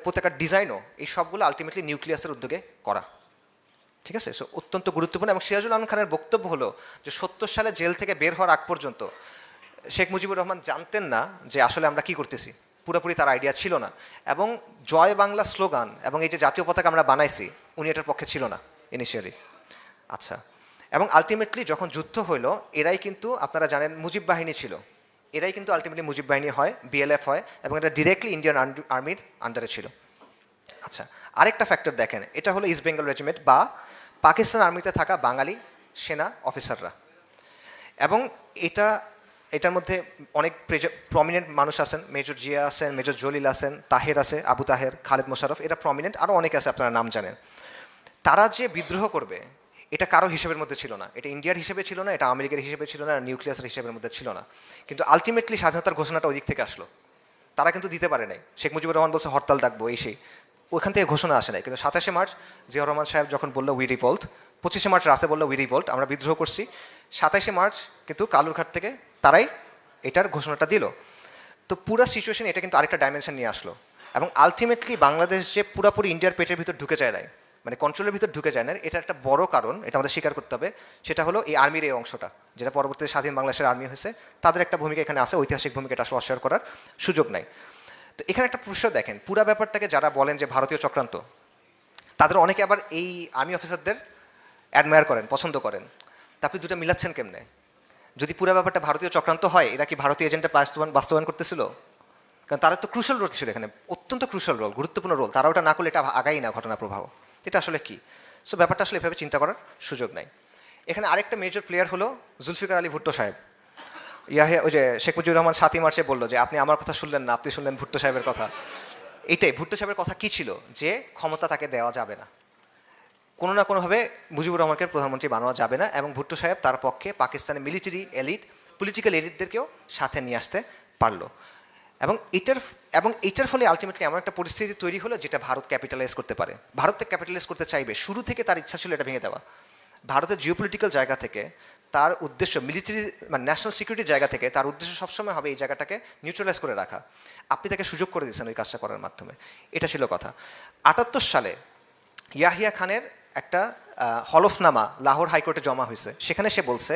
পতাকার ডিজাইনও, এই সবগুলো আলটিমেটলি নিউক্লিয়াসের উদ্যোগে করা, ঠিক আছে। সো অত্যন্ত গুরুত্বপূর্ণ। এবং সিরাজুল আলম খানের বক্তব্য হলো যে 70 সালে জেল থেকে বের হওয়ার আগ পর্যন্ত শেখ মুজিবুর রহমান জানতেন না যে আসলে আমরা কি করতেছি, পুরোপুরি তার আইডিয়া ছিল না। এবং জয় বাংলা স্লোগান এবং এই যে জাতীয় পতাকা আমরা বানাইছি, উনি এটার পক্ষে ছিল না ইনিশিয়ালি। আচ্ছা, এবং আলটিমেটলি যখন যুদ্ধ হইলো, এরাই কিন্তু আপনারা জানেন মুজিব বাহিনী ছিল, এরাই কিন্তু আলটিমেটলি মুজিব বাহিনী হয়, বিএলএফ হয়, এবং এটা ডিরেক্টলি ইন্ডিয়ান আর্মির আন্ডারে ছিল। আচ্ছা, আরেকটা ফ্যাক্টর দেখেন, এটা হলো ইস্ট বেঙ্গল রেজিমেন্ট বা পাকিস্তান আর্মিতে থাকা বাঙালি সেনা অফিসাররা। এবং এটার মধ্যে অনেক প্রমিনেন্ট মানুষ আছেন, মেজর জিয়া আছেন, মেজর জলিল আছেন, তাহের আছে, আবু তাহের, খালেদ মোশাররফ, এরা প্রমিনেন্ট, আরও অনেকে আছে আপনারা নাম জানেন। তারা যে বিদ্রোহ করবে এটা কারো হিসেবের মধ্যে ছিল না, এটা ইন্ডিয়ার হিসেবে ছিল না, এটা আমেরিকার হিসেবে ছিল না, নিউক্লিয়াসের হিসেবের মধ্যে ছিল না। কিন্তু আলটিমেটলি স্বাধীনতার ঘোষণাটা ওই দিক থেকে আসলো, তারা কিন্তু দিতে পারে নাই। শেখ মুজিবুর রহমান বলছে হরতাল ডাকবো, এই সেই, ওইখান থেকে ঘোষণা আসে নাই। কিন্তু 27শে মার্চ জিয়াউর রহমান সাহেব যখন বললো উই রিভোল্ট, 25শে মার্চ রাতে বললো উই রিভোল্ট, আমরা বিদ্রোহ করছি, 27শে মার্চ কিন্তু কালুরঘাট থেকে তারাই এটার ঘোষণাটা দিল। তো পুরো সিচুয়েশন এটা কিন্তু আরেকটা ডাইমেনশন নিয়ে আসলো। এবং আলটিমেটলি বাংলাদেশ যে পুরোপুরি ইন্ডিয়ার পেটের ভিতর ঢুকে যায় নাই, মানে কন্ট্রোলের ভিতর ঢুকে যায় না, এটা একটা বড় কারণ, এটা আমাদের স্বীকার করতে হবে। সেটা হলো এই আর্মির এই অংশটা, যেটা পরবর্তীতে স্বাধীন বাংলাদেশের আর্মি হয়েছে, তাদের একটা ভূমিকা এখানে আছে, ঐতিহাসিক ভূমিকাটা আসলে অস্বীকার করার সুযোগ নাই। তো এখানে একটা প্রশ্ন দেখেন, পুরা ব্যাপারটাকে যারা বলেন যে ভারতীয় চক্রান্ত, তাদের অনেকে আবার এই আর্মি অফিসারদের অ্যাডমায়ার করেন, পছন্দ করেন। তা আপনি দুটো মিলাচ্ছেন কেমনে? যদি পুরো ব্যাপারটা ভারতীয় চক্রান্ত হয়, এরা কি ভারতীয় এজেন্টে বাস্তবায়ন করতেছিল? কারণ তারা তো ক্রুশাল রোল ছিল এখানে, অত্যন্ত ক্রুশাল রোল, গুরুত্বপূর্ণ রোল। তারা ওটা না করলে এটা আগাই না ঘটনা প্রবাহ। এটা আসলে কি? সো ব্যাপারটা আসলে এভাবে চিন্তা করার সুযোগ নাই। এখানে আরেকটা মেজর প্লেয়ার হলো জুলফিকার আলী ভুট্টো সাহেব। ইয়াহিয়া, ওই যে শেখ মুজিবুর রহমান 7ই মার্চে বললো যে আপনি আমার কথা শুনলেন না, আপনি শুনলেন ভুট্টো সাহেবের কথা। এইটাই ভুট্টো সাহেবের কথা কি ছিল? যে ক্ষমতা তাকে দেওয়া যাবে না, কোনো না কোনোভাবে মুজিবুর রহমানকে প্রধানমন্ত্রী বানানো যাবে না, এবং ভুট্টো সাহেব তার পক্ষে পাকিস্তানের মিলিটারি এলিট, পলিটিক্যাল এলিটদেরকেও সাথে নিয়ে আসতে পারলো। এবং এটার ফলে আলটিমেটলি এমন একটা পরিস্থিতি তৈরি হলো যেটা ভারত ক্যাপিটালাইজ করতে পারে। ভারত ক্যাপিটালাইজ করতে চাইবে, শুরু থেকে তার ইচ্ছা ছিল এটা ভেঙে দেওয়া। ভারতের জিওপলিটিক্যাল জায়গা থেকে তার উদ্দেশ্য, মিলিটারি মানে ন্যাশনাল সিকিউরিটির জায়গা থেকে তার উদ্দেশ্য সবসময় হবে এই জায়গাটাকে নিউট্রালাইজ করে রাখা। আপনি তাকে সুযোগ করে দিয়েছেন ওই কাজটা করার মাধ্যমে, এটা ছিল কথা। 78 সালে ইয়াহিয়া খানের একটা হলফনামা লাহোর হাইকোর্টে জমা হয়েছে। সেখানে সে বলছে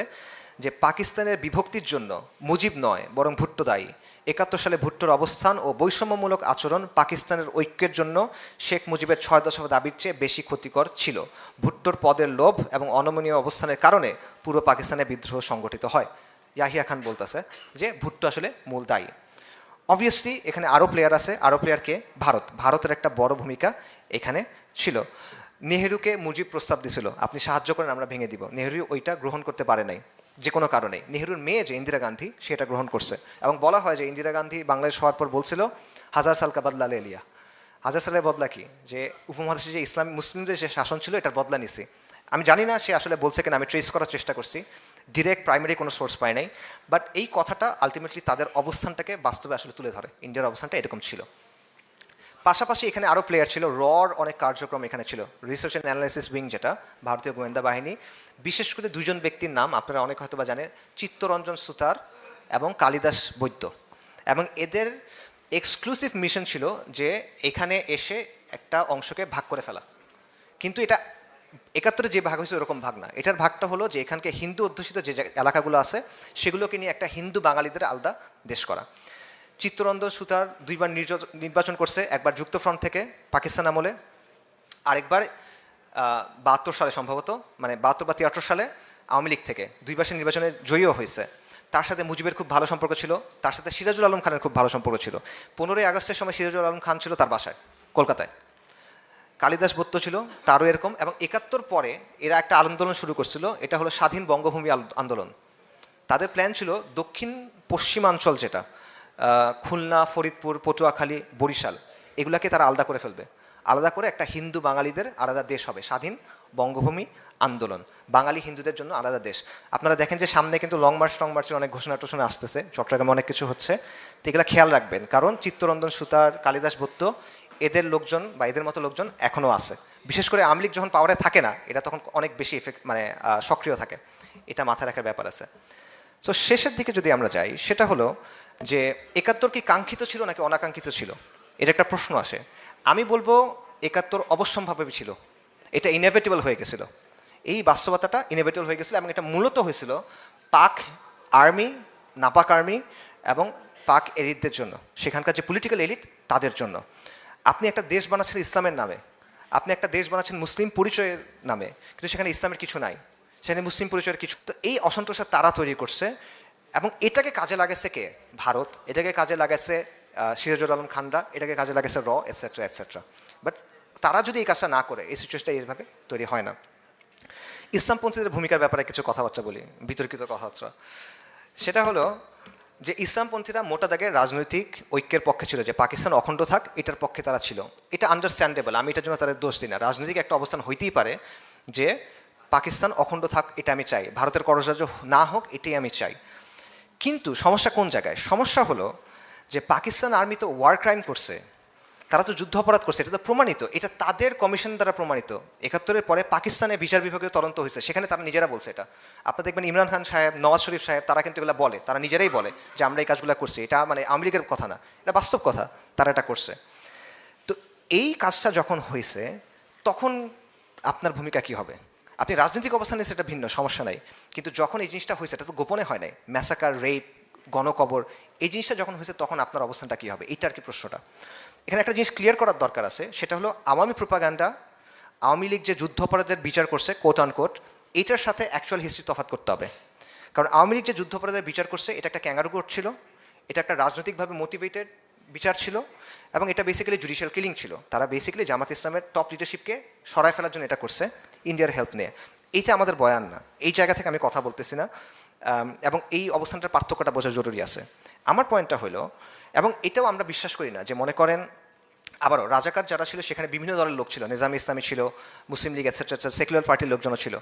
যে পাকিস্তানের বিভক্তির জন্য মুজিব নয় বরং ভুট্টো দায়ী। 71 সালে ভুট্টোর অবস্থান ও বৈষম্যমূলক আচরণ পাকিস্তানের ঐক্যের জন্য শেখ মুজিবের 6 দশক দাবির চেয়ে বেশি ক্ষতিকর ছিল। ভুট্টোর পদের লোভ এবং অনমনীয় অবস্থানের কারণে পুরো পাকিস্তানে বিদ্রোহ সংগঠিত হয়। ইয়াহিয়া খান বলতেছে যে ভুট্টো আসলে মূল দায়ী। অবভিয়াসলি এখানে আরও প্লেয়ার আছে, আরও প্লেয়ারকে ভারতের একটা বড় ভূমিকা এখানে ছিল। নেহেরুকে মুজিব প্রস্তাব দিছিল আপনি সাহায্য করেন আমরা ভেঙে দিব, নেহেরু ওইটা গ্রহণ করতে পারে নাই যে কোনো কারণে। নেহেরুর মেয়ে যে ইন্দিরা গান্ধী সেটা গ্রহণ করছে, এবং বলা হয় যে ইন্দিরা গান্ধী বাংলাদেশ হওয়ার পর বলছিল 1000 সাল কা বদলা লে লিয়া। 1000 সালের বদলা কি? যে উপমহাদেশে যে ইসলাম মুসলিমদের যে শাসন ছিল এটার বদলা নিছি। আমি জানি না সে আসলে বলছে কিনা, আমি ট্রেস করার চেষ্টা করছি, ডিরেক্ট প্রাইমারি কোনো সোর্স পাই নাই। বাট এই কথাটা আলটিমেটলি তাদের অবস্থানটাকে বাস্তবে আসলে তুলে ধরে, ইন্ডিয়ার অবস্থানটা এরকম ছিল। পাশাপাশি এখানে আরও প্লেয়ার ছিল, রর অনেক কার্যক্রম এখানে ছিল। রিসার্চ অ্যান্ড অ্যানালাইসিস উইং, যেটা ভারতীয় গোয়েন্দা বাহিনী, বিশেষ করে দুজন ব্যক্তির নাম আপনারা অনেক হয়তো বা জানেন, চিত্তরঞ্জন সুতার এবং কালিদাস বৈদ্য। এবং এদের এক্সক্লুসিভ মিশন ছিল যে এখানে এসে একটা অংশকে ভাগ করে ফেলা। কিন্তু এটা 71-এ যে ভাগ হয়েছে ওরকম ভাগ না। এটার ভাগটা হলো যে এখানকে হিন্দু অধ্যুষিত যে এলাকাগুলো আছে সেগুলোকে নিয়ে একটা হিন্দু বাঙালিদের আলাদা দেশ করা। চিত্তরঞ্জন সুতার 2বার নির্বাচন করছে, একবার যুক্তফ্রন্ট থেকে পাকিস্তান আমলে, আরেকবার 72 সালে সম্ভবত, মানে 72 বা 73 সালে আওয়ামী লীগ থেকে 2বার সে নির্বাচনে জয়ীও হয়েছে। তার সাথে মুজিবের খুব ভালো সম্পর্ক ছিল, তার সাথে সিরাজুল আলম খানের খুব ভালো সম্পর্ক ছিল। 15ই আগস্টের সময় সিরাজুল আলম খান ছিল তার বাসায় কলকাতায়, কালিদাস বৈদ্য ছিল তারও এরকম। এবং 71 পরে এরা একটা আন্দোলন শুরু করছিল, এটা হলো স্বাধীন বঙ্গভূমি আন্দোলন। তাদের প্ল্যান ছিল দক্ষিণ পশ্চিমাঞ্চল, যেটা খুলনা, ফরিদপুর, পটুয়াখালী, বরিশাল, এগুলাকে তারা আলাদা করে ফেলবে, আলাদা করে একটা হিন্দু বাঙালিদের আলাদা দেশ হবে, স্বাধীন বঙ্গভূমি আন্দোলন, বাঙালি হিন্দুদের জন্য আলাদা দেশ। আপনারা দেখেন যে সামনে কিন্তু লং মার্চের অনেক ঘোষণা টোষণা আসতেছে, চট্টগ্রামে অনেক কিছু হচ্ছে, তো এগুলো খেয়াল রাখবেন। কারণ চিত্তরঞ্জন সুতার, কালিদাস বৈদ্য, এদের লোকজন বা এদের মতো লোকজন এখনও আছে। বিশেষ করে আওয়ামী লীগ যখন পাওয়ারে থাকে না, এটা তখন অনেক বেশি সক্রিয় থাকে, এটা মাথায় রাখার ব্যাপার আছে। সো শেষের দিকে যদি আমরা যাই, সেটা হলো যে 71 কি কাঙ্ক্ষিত ছিল নাকি অনাকাঙ্ক্ষিত ছিল, এটা একটা প্রশ্ন আসে। আমি বলবো 71 অবশ্যম্ভাবী ছিল, এটা ইনএভিটেবল হয়ে গেছিল। এই বাস্তবতাটা ইনএভিটেবল হয়ে গেছিল, এবং এটা মূলত হয়েছিল পাক আর্মি, নাপাক আর্মি এবং পাক এলিটদের জন্য, সেখানকার যে পলিটিক্যাল এলিট তাদের জন্য। আপনি একটা দেশ বানাচ্ছেন ইসলামের নামে, আপনি একটা দেশ বানাচ্ছেন মুসলিম পরিচয়ের নামে, কিন্তু সেখানে ইসলামের কিছু নাই, সেখানে মুসলিম পরিচয়ের কিছু। তো এই অসন্তোষটা তারা তৈরি করছে, এবং এটাকে কাজে লাগাচ্ছে কে? ভারত। এটাকে কাজে লাগাচ্ছে সিরাজুল আলম খানরা, এটাকে কাজে লাগাচ্ছে র, এটসেট্রা এটসেট্রা। বাট তারা যদি এই কাজটা না করে, এই সিচুয়েশনটা এইভাবে তৈরি হয় না। ইসলামপন্থীদের ভূমিকার ব্যাপারে কিছু কথাবার্তা বলি, বিতর্কিত কথাবার্তা। সেটা হলো যে ইসলামপন্থীরা মোটা দাগে রাজনৈতিক ঐক্যের পক্ষে ছিল, যে পাকিস্তান অখণ্ড থাক এটার পক্ষে তারা ছিল। এটা আন্ডারস্ট্যান্ডেবল, আমি এটার জন্য তাদের দোষ দিই না। রাজনৈতিক একটা অবস্থান হইতেই পারে যে পাকিস্তান অখণ্ড থাক, এটা আমি চাই, ভারতের কররাজ্য না হোক, এটাই আমি চাই। কিন্তু সমস্যা কোন জায়গায়? সমস্যা হলো যে পাকিস্তান আর্মি তো ওয়ার ক্রাইম করছে, তারা তো যুদ্ধ অপরাধ করছে, এটা তো প্রমাণিত, এটা তাদের কমিশন দ্বারা প্রমাণিত। 71-এর পরে পাকিস্তানে বিচার বিভাগীয় তদন্ত হয়েছে, সেখানে তারা নিজেরা বলছে এটা। আপনারা দেখবেন ইমরান খান সাহেব, নওয়াজ শরীফ সাহেব, তারা কিন্তু এগুলো বলে, তারা নিজেরাই বলে যে আমরা এই কাজগুলো করছি। এটা মানে আওয়ামী লীগের কথা না, এটা বাস্তব কথা, তারা এটা করছে। তো এই কাজটা যখন হয়েছে, তখন আপনার ভূমিকা কী হবে? আপনি রাজনৈতিক অবস্থানে সেটা ভিন্ন, সমস্যা নাই, কিন্তু যখন এই জিনিসটা হয়েছে এটা তো গোপনে হয় নাই, ম্যাসাকার, রেপ, গণকবর, এই জিনিসটা যখন হয়েছে তখন আপনার অবস্থানটা কী হবে, এইটা আর কি প্রশ্নটা। এখানে একটা জিনিস ক্লিয়ার করার দরকার আছে, সেটা হলো আওয়ামী প্রোপাগান্ডা, আওয়ামী লীগ যে যুদ্ধাপরাধের বিচার করছে কোট আন কোট, এইটার সাথে অ্যাকচুয়াল হিস্ট্রি তফাৎ করতে হবে। কারণ আওয়ামী লীগ যে যুদ্ধাপরাধের বিচার করছে এটা একটা ক্যাঙ্গারু কোর্ট ছিল, এটা একটা রাজনৈতিকভাবে মোটিভেটেড বিচার ছিল, এবং এটা বেসিক্যালি জুডিশিয়াল কিলিং ছিল। তারা বেসিক্যালি জামাত ইসলামের টপ লিডারশিপকে সরায় ফেলার জন্য এটা করছে ইন্ডিয়ার হেল্প নিয়ে। এইটা আমাদের বয়ান না, এই জায়গা থেকে আমি কথা বলতেছি না, এবং এই অবস্থানটার পার্থক্যটা বোঝা জরুরি আছে। আমার পয়েন্টটা হলো, এবং এটাও আমরা বিশ্বাস করি না যে মনে করেন আবারও রাজাকার যারা ছিল সেখানে বিভিন্ন দলের লোক ছিল, নিজাম ইসলামী ছিল, মুসলিম লীগ এটসেট্রা, সেকুলার পার্টির লোকজনও ছিল,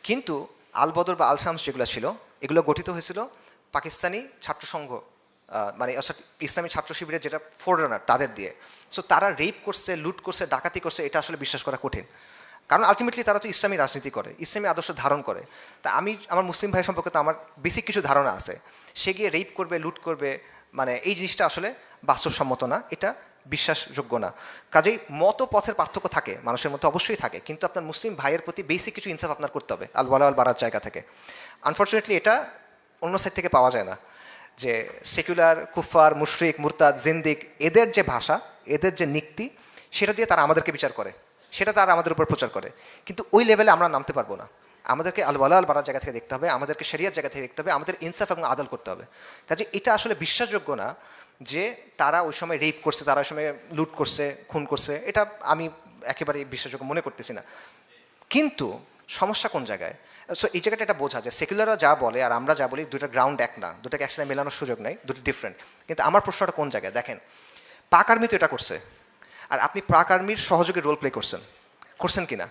কিন্তু আল বদর বা আল শামস যেগুলো ছিল এগুলো গঠিত হয়েছিল পাকিস্তানি ছাত্র সংঘ, মানে অর্থাৎ ইসলামী ছাত্র শিবিরের যেটা ফোররানার তাদের দিয়ে। সো তারা রেপ করছে, লুট করছে, ডাকাতি করছে, এটা আসলে বিশ্বাস করা কঠিন, কারণ আলটিমেটলি তারা তো ইসলামী রাজনীতি করে, ইসলামী আদর্শ ধারণ করে। তা আমি আমার মুসলিম ভাই সম্পর্কে তো আমার বেসিক কিছু ধারণা আছে, সে গিয়ে রেপ করবে, লুট করবে, মানে এই জিনিসটা আসলে বাস্তবসম্মত না, এটা বিশ্বাসযোগ্য না। কাজেই মত পথের পার্থক্য থাকে মানুষের মধ্যে, অবশ্যই থাকে, কিন্তু আপনার মুসলিম ভাইয়ের প্রতি বেসিক কিছু ইনসাফ আপনার করতে হবে আল ওয়ালা আল বারার জায়গা থেকে। আনফর্চুনেটলি এটা অন্য সাইড থেকে পাওয়া যায় না, যে সেকুলার, কুফার, মুশরিক, মুরতাদ, জিন্দিক, এদের যে ভাষা, এদের যে নীতি, সেটা দিয়ে তারা আমাদেরকে বিচার করে, সেটা তারা আমাদের উপর প্রচার করে, কিন্তু ওই লেভেলে আমরা নামতে পারবো না। আমাদেরকে আল ওয়ালা আল বারার জায়গা থেকে দেখতে হবে, আমাদেরকে শরিয়ার জায়গা থেকে দেখতে হবে, আমাদের ইনসাফ এবং আদল করতে হবে। কাজে এটা আসলে বিশ্বাসযোগ্য না যে তারা ওই সময় রেপ করছে, তারা ওই সময় লুট করছে, খুন করছে, এটা আমি একেবারে বিশ্বাসযোগ্য মনে করতেছি না। কিন্তু সমস্যা কোন জায়গায়? সো এই জায়গাটা এটা বোঝা, যে সেকুলাররা যা বলে আর আমরা যা বলি দুটো গ্রাউন্ড এক না, দুটোকে একসাথে মেলানোর সুযোগ নেই, দুটো ডিফারেন্ট। কিন্তু আমার প্রশ্নটা কোন জায়গায় দেখেন, পাক আর্মি তো এটা করছে, আর আপনি পাক আর্মির সহযোগী রোল প্লে করছেন কি না?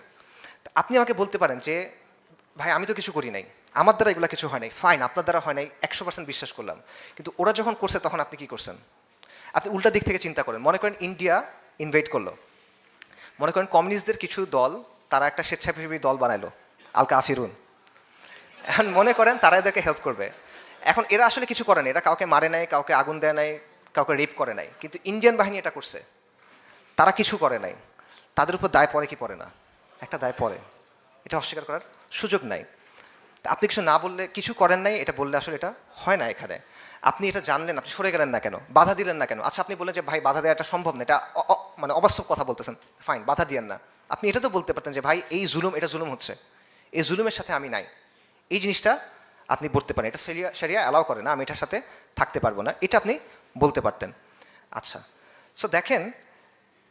আপনি আমাকে বলতে পারেন যে ভাই আমি তো কিছু করি নাই, আমার দ্বারা এগুলো কিছু হয় নাই, ফাইন, আপনার দ্বারা হয় নাই, 100% বিশ্বাস করলাম, কিন্তু ওরা যখন করছে তখন আপনি কি করছেন? আপনি উল্টা দিক থেকে চিন্তা করেন, মনে করেন ইন্ডিয়া ইনভাইট করলো, মনে করেন কমিউনিস্টদের কিছু দল তারা একটা স্বেচ্ছাসেবী দল বানাইলো, আল কাফিরুন, এখন মনে করেন তারা এদেরকে হেল্প করবে। এখন এরা আসলে কিছু করে নাই, এরা কাউকে মারে নাই, কাউকে আগুন দেয় নাই, কাউকে রেপ করে নাই, কিন্তু ইন্ডিয়ান বাহিনী এটা করছে, তারা কিছু করে নাই, তাদের উপর দায় পড়ে কি পড়ে না? একটা দায় পড়ে, এটা অস্বীকার করার সুযোগ নাই। তা আপনি কিছু না বললে, কিছু করেন নাই এটা বললে আসলে এটা হয় না। এখানে আপনি এটা জানলেন, আপনি সরে গেলেন না কেন, বাধা দিলেন না কেন? আচ্ছা আপনি বললেন যে ভাই বাধা দেওয়াটা সম্ভব না, এটা মানে অবাস্তব কথা বলতেছেন, ফাইন, বাধা দিয়েন না। আপনি এটা তো বলতে পারতেন যে ভাই এই জুলুম, এটা জুলুম হচ্ছে, এই জুলুমের সাথে আমি নাই, এই জিনিসটা আপনি বলতে পারেন, এটা শরিয়া অ্যালাউ করে না, আমি এটার সাথে থাকতে পারবো না, এটা আপনি বলতে পারতেন। আচ্ছা, সো দেখেন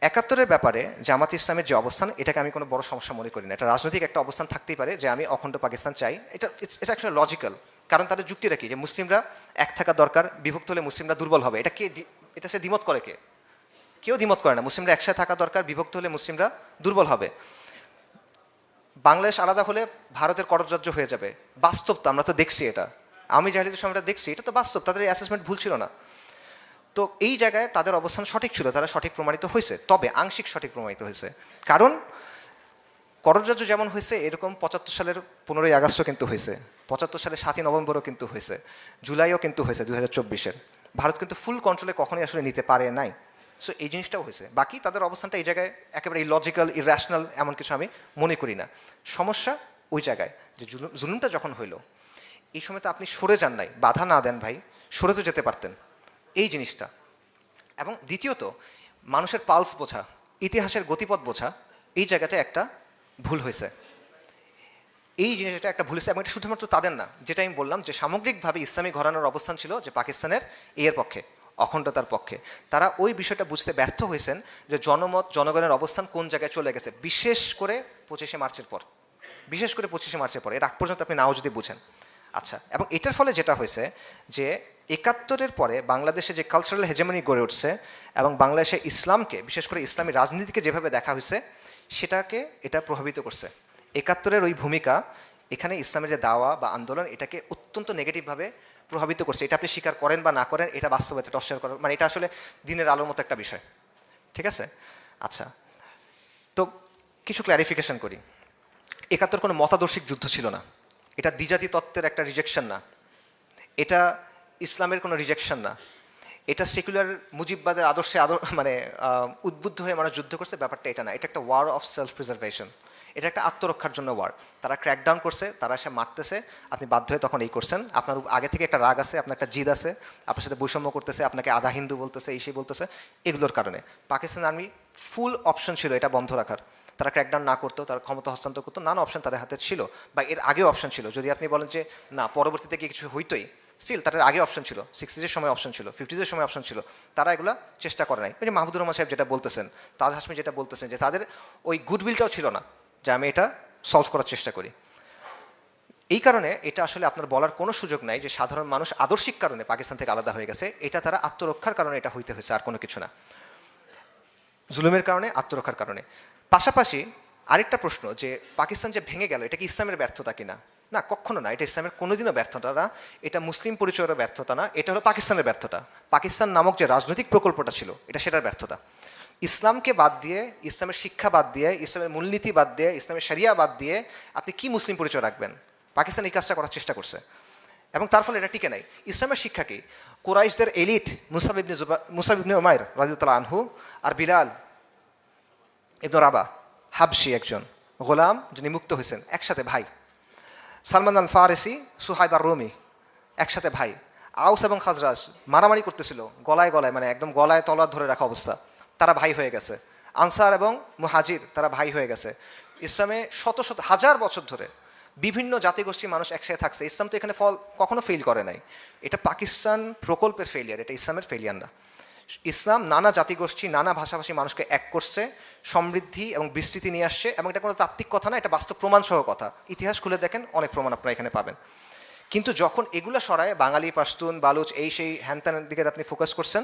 71-এর ব্যাপারে জামাত ইসলামের যে অবস্থান, এটাকে আমি কোনো বড় সমস্যা মনে করি না। এটা রাজনৈতিক একটা অবস্থান থাকতেই পারে যে আমি অখণ্ড পাকিস্তান চাই, এটা অ্যাকচুয়ালি লজিক্যাল, কারণ তাদের যুক্তিটা কি, যে মুসলিমরা এক থাকা দরকার, বিভক্ত হলে মুসলিমরা দুর্বল হবে, এটা কে, এটা সে দ্বিমত করে কে? কেউ দ্বিমত করে না, মুসলিমরা একসাথে থাকা দরকার, বিভক্ত হলে মুসলিমরা দুর্বল হবে। বাংলাদেশ আলাদা হলে ভারতের কররাজ্য হয়ে যাবে, বাস্তব তো, আমরা তো দেখছি এটা, আমি জাহিলিয়াতের সময়টা দেখছি, এটা তো বাস্তব, তাদের এই অ্যাসেসমেন্ট ভুল ছিল না। তো এই জায়গায় তাদের অবস্থান সঠিক ছিল, তারা সঠিক প্রমাণিত হয়েছে, তবে আংশিক সঠিক প্রমাণিত হয়েছে, কারণ কররাজ্য যেমন হয়েছে এরকম 75 সালের 15ই আগস্টও কিন্তু হয়েছে, 75 সালের 7ই নভেম্বরও কিন্তু হয়েছে, জুলাইও কিন্তু হয়েছে 2024-এর। ভারত কিন্তু ফুল কন্ট্রোলে কখনোই আসলে নিতে পারে নাই। সো এই জিনিসটাও হয়েছে, বাকি তাদের অবস্থানটা এই জায়গায় একেবারে ইলজিক্যাল, ইরেশনাল এমন কিছু আমি মনে করি না। সমস্যা ওই জায়গায় যে জুলুমটা যখন হইলো, এই সময় তো আপনি সরে যান নাই, বাধা না দেন ভাই, সরে তো যেতে পারতেন, এই জিনিসটা। এবং দ্বিতীয়ত মানুষের পালস বোঝা, ইতিহাসের গতিপথ বোঝা, এই জায়গাটা একটা ভুল হয়েছে, এই জিনিসটা একটা ভুল হয়েছে। এবং এটা শুধুমাত্র তাদের না, যেটা আমি বললাম যে সামগ্রিকভাবে ইসলামী ঘরানার অবস্থান ছিল যে পাকিস্তানের এর পক্ষে, অখণ্ডতার পক্ষে। তারা ওই বিষয়টা বুঝতে ব্যর্থ হয়েছেন যে জনমত, জনগণের অবস্থান কোন জায়গায় চলে গেছে, বিশেষ করে 25শে মার্চের পর, বিশেষ করে 25শে মার্চের পর, এর আগ পর্যন্ত আপনি নাও যদি বুঝেন। আচ্ছা, এবং এটার ফলে যেটা হয়েছে যে 71-এর পরে বাংলাদেশে যে কালচারাল হেজেমনি গড়ে উঠছে এবং বাংলাদেশে ইসলামকে, বিশেষ করে ইসলামী রাজনীতিকে যেভাবে দেখা হয়েছে, সেটাকে এটা প্রভাবিত করছে। 71-এর ওই ভূমিকা এখানে ইসলামের যে দাওয়া বা আন্দোলন, এটাকে অত্যন্ত নেগেটিভভাবে প্রভাবিত করছে। এটা আপনি স্বীকার করেন বা না করেন, এটা বাস্তবতা, এটা অস্বীকার করেন, মানে এটা আসলে দিনের আলোর মতো একটা বিষয়, ঠিক আছে? আচ্ছা, তো কিছু ক্ল্যারিফিকেশন করি। 71 কোনো মতাদর্শিক যুদ্ধ ছিল না, এটা দ্বিজাতি তত্ত্বের একটা রিজেকশন না, এটা ইসলামের কোনো রিজেকশন না, এটা সেকুলার মুজিববাদের আদর্শে মানে উদ্বুদ্ধ হয়ে মানুষ যুদ্ধ করছে, ব্যাপারটা এটা না, এটা একটা ওয়ার অফ সেলফ প্রিজার্ভেশন। এটা একটা আত্মরক্ষার জন্য ওয়ার। তারা ক্র্যাকডাউন করছে, তারা এসে মারতেছে, আপনি বাধ্য হয়ে তখন এই করছেন। আপনার আগে থেকে একটা রাগ আছে, আপনার একটা জিদ আছে, আপনার সাথে বৈষম্য করতেছে, আপনাকে আধা হিন্দু বলতেছে, এই সেই বলতেছে, এগুলোর কারণে পাকিস্তান আর্মি ফুল অপশন ছিল এটা বন্ধ রাখার। তারা ক্র্যাকডাউন না করতো, তারা ক্ষমতা হস্তান্তর করতো, নানা অপশন তাদের হাতে ছিল, বা এর আগেও অপশন ছিল। যদি আপনি বলেন যে না পরবর্তীতে কি কিছু হইতোই, স্টিল তাদের আগে অপশন ছিল, 60s সময় অপশন ছিল, 50s সময় অপশন ছিল, তারা এগুলো চেষ্টা করে নাই। ওই যে মাহমুদুর রহমান সাহেব যেটা বলতেছেন, তাজ হাসমি যেটা বলতেছেন, যে তাদের ওই গুডউইলটাও ছিল না যে আমি এটা সলভ করার চেষ্টা করি। এই কারণে এটা আসলে আপনার বলার কোনো সুযোগ নাই যে সাধারণ মানুষ আদর্শিক কারণে পাকিস্তান থেকে আলাদা হয়ে গেছে। এটা তারা আত্মরক্ষার কারণে এটা হইতে হয়েছে, আর কোনো কিছু না, জুলুমের কারণে, আত্মরক্ষার কারণে। পাশাপাশি আরেকটা প্রশ্ন, যে পাকিস্তান যে ভেঙে গেল, এটা কি ইসলামের ব্যর্থতা কিনা? না, কখনো না, এটা ইসলামের কোনোদিনও ব্যর্থতা না, এটা মুসলিম পরিচয়ের ব্যর্থতা না, এটা হলো পাকিস্তানের ব্যর্থতা। পাকিস্তান নামক যে রাজনৈতিক প্রকল্পটা ছিল, এটা সেটার ব্যর্থতা। ইসলামকে বাদ দিয়ে, ইসলামের শিক্ষা বাদ দিয়ে, ইসলামের মূলনীতি বাদ দিয়ে, ইসলামের শরিয়া বাদ দিয়ে আপনি কি মুসলিম পরিচয় রাখবেন? পাকিস্তান এই কাজটা করার চেষ্টা করছে এবং তার ফলে এটা টিকে নাই। ইসলামের শিক্ষা কি? কুরাইশদের এলিট মুসাব ইবনে উমাইর রাদিয়াল্লাহু আনহু আর বিলাল ইবনে রাবা, হাবশি একজন গোলাম যিনি মুক্ত হয়েছেন, একসাথে ভাই। সালমান আল ফারেসি, সুহাইব আর রুমি, একসাথে ভাই। আউস এবং খাজরাজ মারামারি করতেছিল গলায় গলায়, মানে একদম গলায় তলোয়ার ধরে রাখা অবস্থা, তারা ভাই হয়ে গেছে। আনসার এবং মুহাজির, তারা ভাই হয়ে গেছে। ইসলামে শত শত হাজার বছর ধরে বিভিন্ন জাতিগোষ্ঠীর মানুষ একসাথে থাকছে। ইসলাম তো এখানে ফল কখনো ফেল করে নাই। এটা পাকিস্তান প্রকল্পের ফেলিয়ার, এটা ইসলামের ফেলিয়ার না। ইসলাম নানা জাতিগোষ্ঠী, নানা ভাষাভাষী মানুষকে এক করছে, সমৃদ্ধি এবং বিস্তৃতি নিয়ে আসছে, এবং এটা কোনো তাত্ত্বিক কথা না, এটা বাস্তব প্রমাণসহ কথা। ইতিহাস খুলে দেখেন, অনেক প্রমাণ আপনারা এখানে পাবেন। কিন্তু যখন এগুলো সরায় বাঙালি, পাশতুন, বালুচ, এই সেই হ্যানত্যানের দিকে আপনি ফোকাস করছেন,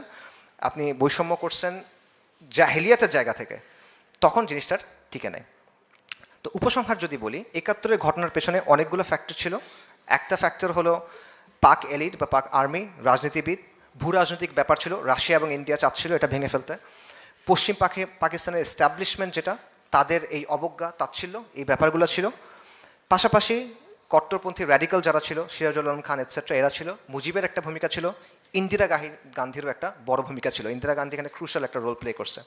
আপনি বৈষম্য করছেন জাহেলিয়াতের জায়গা থেকে, তখন জিনিসটার টিকে নেয়। তো উপসংহার যদি বলি, ৭১-এর ঘটনার পেছনে অনেকগুলো ফ্যাক্টর ছিল। একটা ফ্যাক্টর হলো পাক এলিট বা পাক আর্মি, রাজনীতিবিদ, ভূ রাজনৈতিক ব্যাপার ছিল, রাশিয়া এবং ইন্ডিয়া চাচ্ছিল এটা ভেঙে ফেলতে। পশ্চিম পাকিস্তানের এস্টাবলিশমেন্ট যেটা, তাদের এই অবজ্ঞা, তাচ্ছিল্য, এই ব্যাপারগুলো ছিল। পাশাপাশি কট্টরপন্থী র্যাডিক্যাল যারা ছিল, সিরাজুল আলম খান এটসেট্রা, এরা ছিল। মুজিবের একটা ভূমিকা ছিল, ইন্দিরা গান্ধীরও একটা বড় ভূমিকা ছিল। ইন্দিরা গান্ধী এখানে ক্রুশাল একটা রোল প্লে করছে।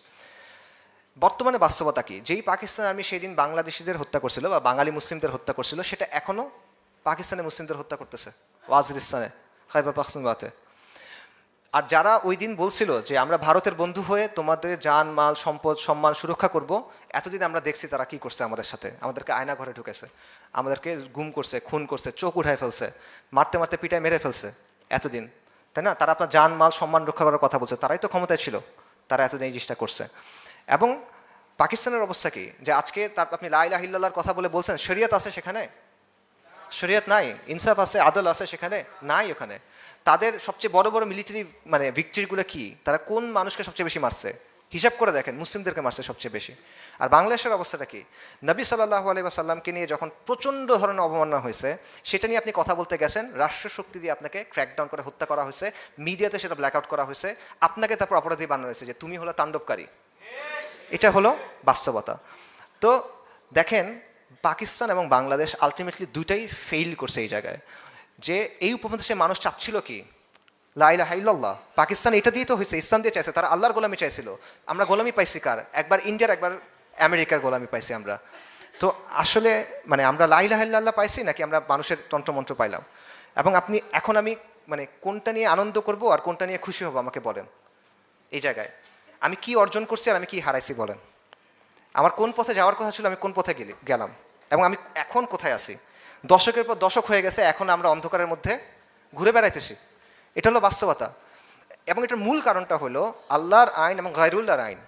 বর্তমানে বাস্তবতা কি? যেই পাকিস্তান আর্মি সেই দিন বাংলাদেশিদের হত্যা করছিল বা বাঙালি মুসলিমদের হত্যা করছিল, সেটা এখনও পাকিস্তানের মুসলিমদের হত্যা করতেছে ওয়াজিরিস্তানে, খাইবার পাখতুনখোয়াতে। আর যারা ওই দিন বলছিল যে আমরা ভারতের বন্ধু হয়ে তোমাদের জান, মাল, সম্পদ, সম্মান সুরক্ষা করব, এতদিন আমরা দেখছি তারা কি করছে আমাদের সাথে। আমাদেরকে আয়না ঘরে ঢুকেছে, আমাদেরকে গুম করছে, খুন করছে, চোখ উঠায় ফেলছে, মারতে মারতে পিটায় মেরে ফেলছে এতদিন, তাই না? তারা আপনার জান, মাল, সম্মান রক্ষা করার কথা বলছে, তারাই তো ক্ষমতায় ছিল, তারা এতদিন এই জিনিসটা করছে। এবং পাকিস্তানের অবস্থা কি, যে আজকে তার আপনি লা ইলাহা ইল্লাল্লাহর কথা বলে বলছেন, শরিয়ত আছে সেখানে? শরিয়ত নাই। ইনসাফ আছে, আদল আছে সেখানে? নাই ওখানে। তাদের সবচেয়ে বড় বড় মিলিটারি মানে ভিক্টরিগুলো কি? তারা কোন মানুষকে সবচেয়ে বেশি মারছে? হিসাব করে দেখেন, মুসলিমদেরকে মারছে সবচেয়ে বেশি। আর বাংলাদেশের অবস্থাটা কি? নবী সাল্লাল্লাহু আলাইহি ওয়াসাল্লামকে নিয়ে যখন প্রচণ্ড ধরনের অবমাননা হয়েছে, সেটা নিয়ে আপনি কথা বলতে গেছেন, রাষ্ট্র শক্তি দিয়ে আপনাকে ক্র্যাকডাউন করে হত্যা করা হয়েছে, মিডিয়াতে সেটা ব্ল্যাক আউট করা হয়েছে, আপনাকে তারপর অপরাধী বানানো হয়েছে যে তুমি হলো তাণ্ডবকারী। এটা হলো বাস্তবতা। তো দেখেন, পাকিস্তান এবং বাংলাদেশ আলটিমেটলি দুইটাই ফেইল করছে এই জায়গায়। যে এই উপমহাদেশের মানুষ চাচ্ছিল কি? লা ইলাহা ইল্লাল্লাহ। পাকিস্তান এটা দিয়ে তো হয়েছে, ইসলাম দিয়ে চাইছে, তারা আল্লাহর গোলামি চাইছিল। আমরা গোলামি পাইছি কার? একবার ইন্ডিয়ার, একবার আমেরিকার গোলামি পাইছি আমরা। তো আসলে মানে আমরা লা ইলাহা ইল্লাল্লাহ পাইছি নাকি আমরা মানুষের তন্ত্রমন্ত্র পাইলাম? এবং আপনি এখন আমি মানে কোনটা নিয়ে আনন্দ করব আর কোনটা নিয়ে খুশি হব আমাকে বলেন। এই জায়গায় আমি কি অর্জন করছি আর আমি কি হারাইছি বলেন। আমার কোন পথে যাওয়ার কথা ছিল, আমি কোন পথে গেলাম, এবং আমি এখন কোথায় আছি? দশকের পর দশক হয়ে গেছে, এখন আমরা অন্ধকারের মধ্যে ঘুরে বেড়াইতেছি। এটা হলো বাস্তবতা। এবং এটার মূল কারণটা হলো আল্লাহর আইন এবং গায়রুল্লাহর আইন।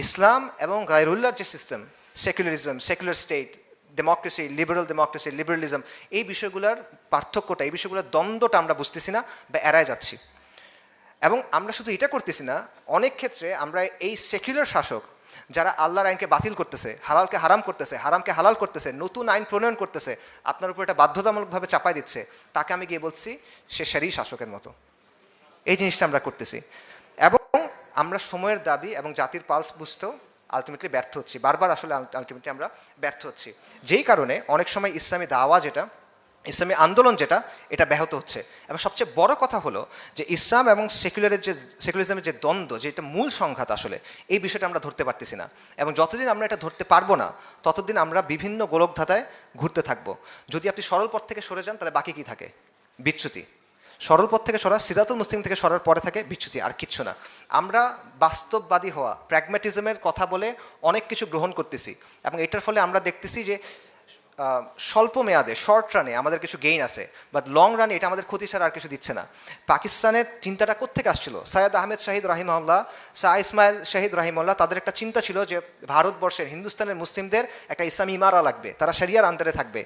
ইসলাম এবং গায়রুল্লাহর যে system, secularism, secular state, democracy, liberalism, এই বিষয়গুলোর পার্থক্যটা, এই বিষয়গুলোর দ্বন্দ্বটা আমরা বুঝতেছি না বা এড়ায় যাচ্ছি। এবং আমরা শুধু এটা করতেছি না, অনেক ক্ষেত্রে আমরা এই সেকুলার শাসক যারা আল্লাহর আইনকে বাতিল করতেছে, হালালকে হারাম করতেছে, হারামকে হালাল করতেছে, নতুন আইন প্রণয়ন করতেছে, আপনার উপর এটা বাধ্যতামূলকভাবে চাপাই দিচ্ছে, তাকে আমি গিয়ে বলছি সে শারী শাসকের মতো। এই জিনিসটা আমরা করতেছি। এবং আমরা সময়ের দাবি এবং জাতির পালস বুঝতেও আলটিমেটলি ব্যর্থ হচ্ছি। বারবার আসলে আলটিমেটলি আমরা ব্যর্থ হচ্ছি। যেই কারণে অনেক সময় ইসলামী দাওয়া যেটা, ইসলামী আন্দোলন যেটা এটা ব্যাহত হচ্ছে। এবং সবচেয়ে বড় কথা হলো যে ইসলাম এবং সেকুলারিজমের যে দ্বন্দ্ব, যে এটা মূল সংঘাত আসলে, এই বিষয়টা আমরা ধরতে পারতেছি না। এবং যতদিন আমরা এটা ধরতে পারবো না ততদিন আমরা বিভিন্ন গোলকধাঁধায় ঘুরতে থাকবো। যদি আপনি সরল পথ থেকে সরে যান তাহলে বাকি কি থাকে? বিচ্যুতি। সরল পথ থেকে সরা, সিরাতুল মুস্তাকিম থেকে সরার পরে থাকে বিচ্যুতি, আর কিচ্ছু না। আমরা বাস্তববাদী হওয়া, প্র্যাগম্যাটিজমের কথা বলে অনেক কিছু গ্রহণ করতেছি, এবং এটার ফলে আমরা দেখতেছি যে স্বল্প মেয়াদে, শর্ট রানে আমাদের কিছু গেইন আছে, বাট লং রানে এটা আমাদের ক্ষতি ছাড়া আর কিছু দিচ্ছে না। পাকিস্তানের চিন্তাটা কোত্থেকে আসছিল? সৈয়দ আহমেদ শাহিদ রাহিমাহুল্লাহ, শাহ ইসমাইল শাহিদ রাহিমাহুল্লাহ, তাদের একটা চিন্তা ছিল যে ভারতবর্ষের, হিন্দুস্তানের মুসলিমদের একটা ইসলামী ইমারা লাগবে, তারা শরিয়ার আন্ডারে থাকবে।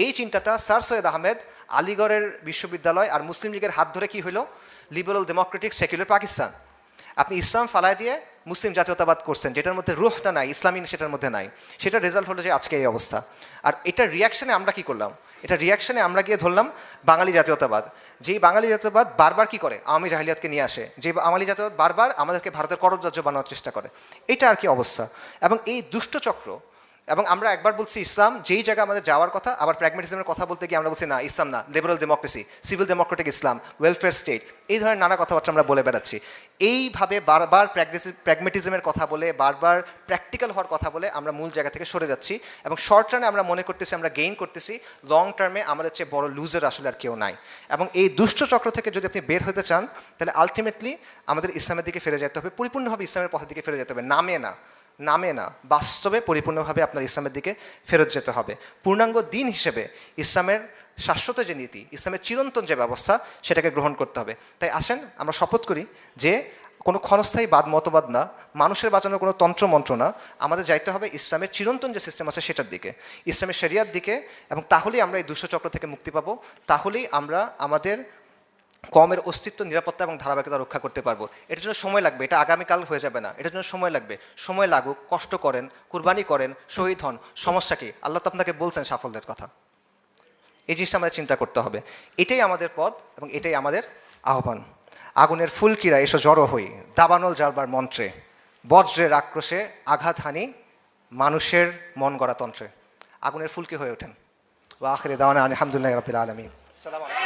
এই চিন্তাটা স্যার সৈয়দ আহমেদ আলিগড়ের বিশ্ববিদ্যালয় আর মুসলিম লীগের হাত ধরে কি হলো? Liberal Democratic secular Pakistan. আপনি ইসলাম ফালায় দিয়ে মুসলিম জাতীয়তাবাদ করছেন, যেটার মধ্যে রুহটা নাই, ইসলামী সেটার মধ্যে নাই। সেটার রেজাল্ট হলো যে আজকে এই অবস্থা। আর এটার রিয়াকশনে আমরা কি করলাম? এটা রিয়াকশনে আমরা গিয়ে ধরলাম বাঙালি জাতীয়তাবাদ। যেই বাঙালি জাতীয়তাবাদ বারবার কি করে? আওয়ামী জাহিলিয়াতকে নিয়ে আসে। যে বাঙালি জাতীয়তাবাদ বারবার আমাদেরকে ভারতের করদ রাজ্য বানানোর চেষ্টা করে। এটা আর কি অবস্থা। এবং এই দুষ্ট চক্র, এবং আমরা একবার বলছি ইসলাম, যেই জায়গায় আমাদের যাওয়ার কথা, আবার প্র্যাগম্যাটিজমের কথা বলতে গিয়ে আমরা বলছি না, ইসলাম না, লিবারাল ডেমোক্রেসি, সিভিল ডেমোক্রেটিক ইসলাম, ওয়েলফেয়ার স্টেট, এই ধরনের নানা কথাবার্তা আমরা বলে বেড়াচ্ছি। এইভাবে বারবার প্র্যাগম্যাটিজমের কথা বলে, বারবার প্র্যাকটিক্যাল হওয়ার কথা বলে আমরা মূল জায়গা থেকে সরে যাচ্ছি, এবং শর্ট রানে আমরা মনে করতেছি আমরা গেইন করতেছি, লং টার্মে আমাদের চেয়ে বড় লুজার আসলে আর কেউ নাই। এবং এই দুষ্ট চক্র থেকে যদি আপনি বের হতে চান, তাহলে আলটিমেটলি আমাদের ইসলামের দিকে ফিরে যেতে হবে, পরিপূর্ণভাবে ইসলামের পথের দিকে ফিরে যেতে হবে, নামে না, বাস্তবে পরিপূর্ণভাবে আপনার ইসলামের দিকে ফেরত যেতে হবে। পূর্ণাঙ্গ দিন হিসেবে ইসলামের শাশ্বত যে নীতি, ইসলামের চিরন্তন যে ব্যবস্থা, সেটাকে গ্রহণ করতে হবে। তাই আসেন আমরা শপথ করি যে কোনো ক্ষণস্থায়ী মতবাদ না, মানুষের বাঁচানোর কোনো তন্ত্রমন্ত্র না, আমাদের যাইতে হবে ইসলামের চিরন্তন যে সিস্টেম আছে সেটার দিকে, ইসলামের শরিয়ার দিকে। এবং তাহলেই আমরা এই দুষ্ট চক্র থেকে মুক্তি পাবো, তাহলেই আমরা আমাদের কমের অস্তিত্ব, নিরাপত্তা এবং ধারাবাহিকতা রক্ষা করতে পারবো। এটার জন্য সময় লাগবে, এটা আগামীকাল হয়ে যাবে না, এটার জন্য সময় লাগবে। সময় লাগুক, কষ্ট করেন, কুরবানি করেন, শহীদ হন, সমস্যা কি? আল্লাহ তো আপনাকে বলছেন সাফল্যের কথা। এই জিনিসটা আমাদের চিন্তা করতে হবে। এটাই আমাদের পথ এবং এটাই আমাদের আহ্বান। আগুনের ফুলকিরা এসো জড়ো হই, দাবানল জ্বালবার মন্ত্রে, বজ্রের আক্রোশে আঘাত হানি মানুষের মন গড়া তন্ত্রে। আগুনের ফুলকি হয়ে ওঠেন। ওয়া আখিরি দাওয়ানা আলহামদুলিল্লাহি রাব্বিল আলামিন। আসসালামু আলাইকুম।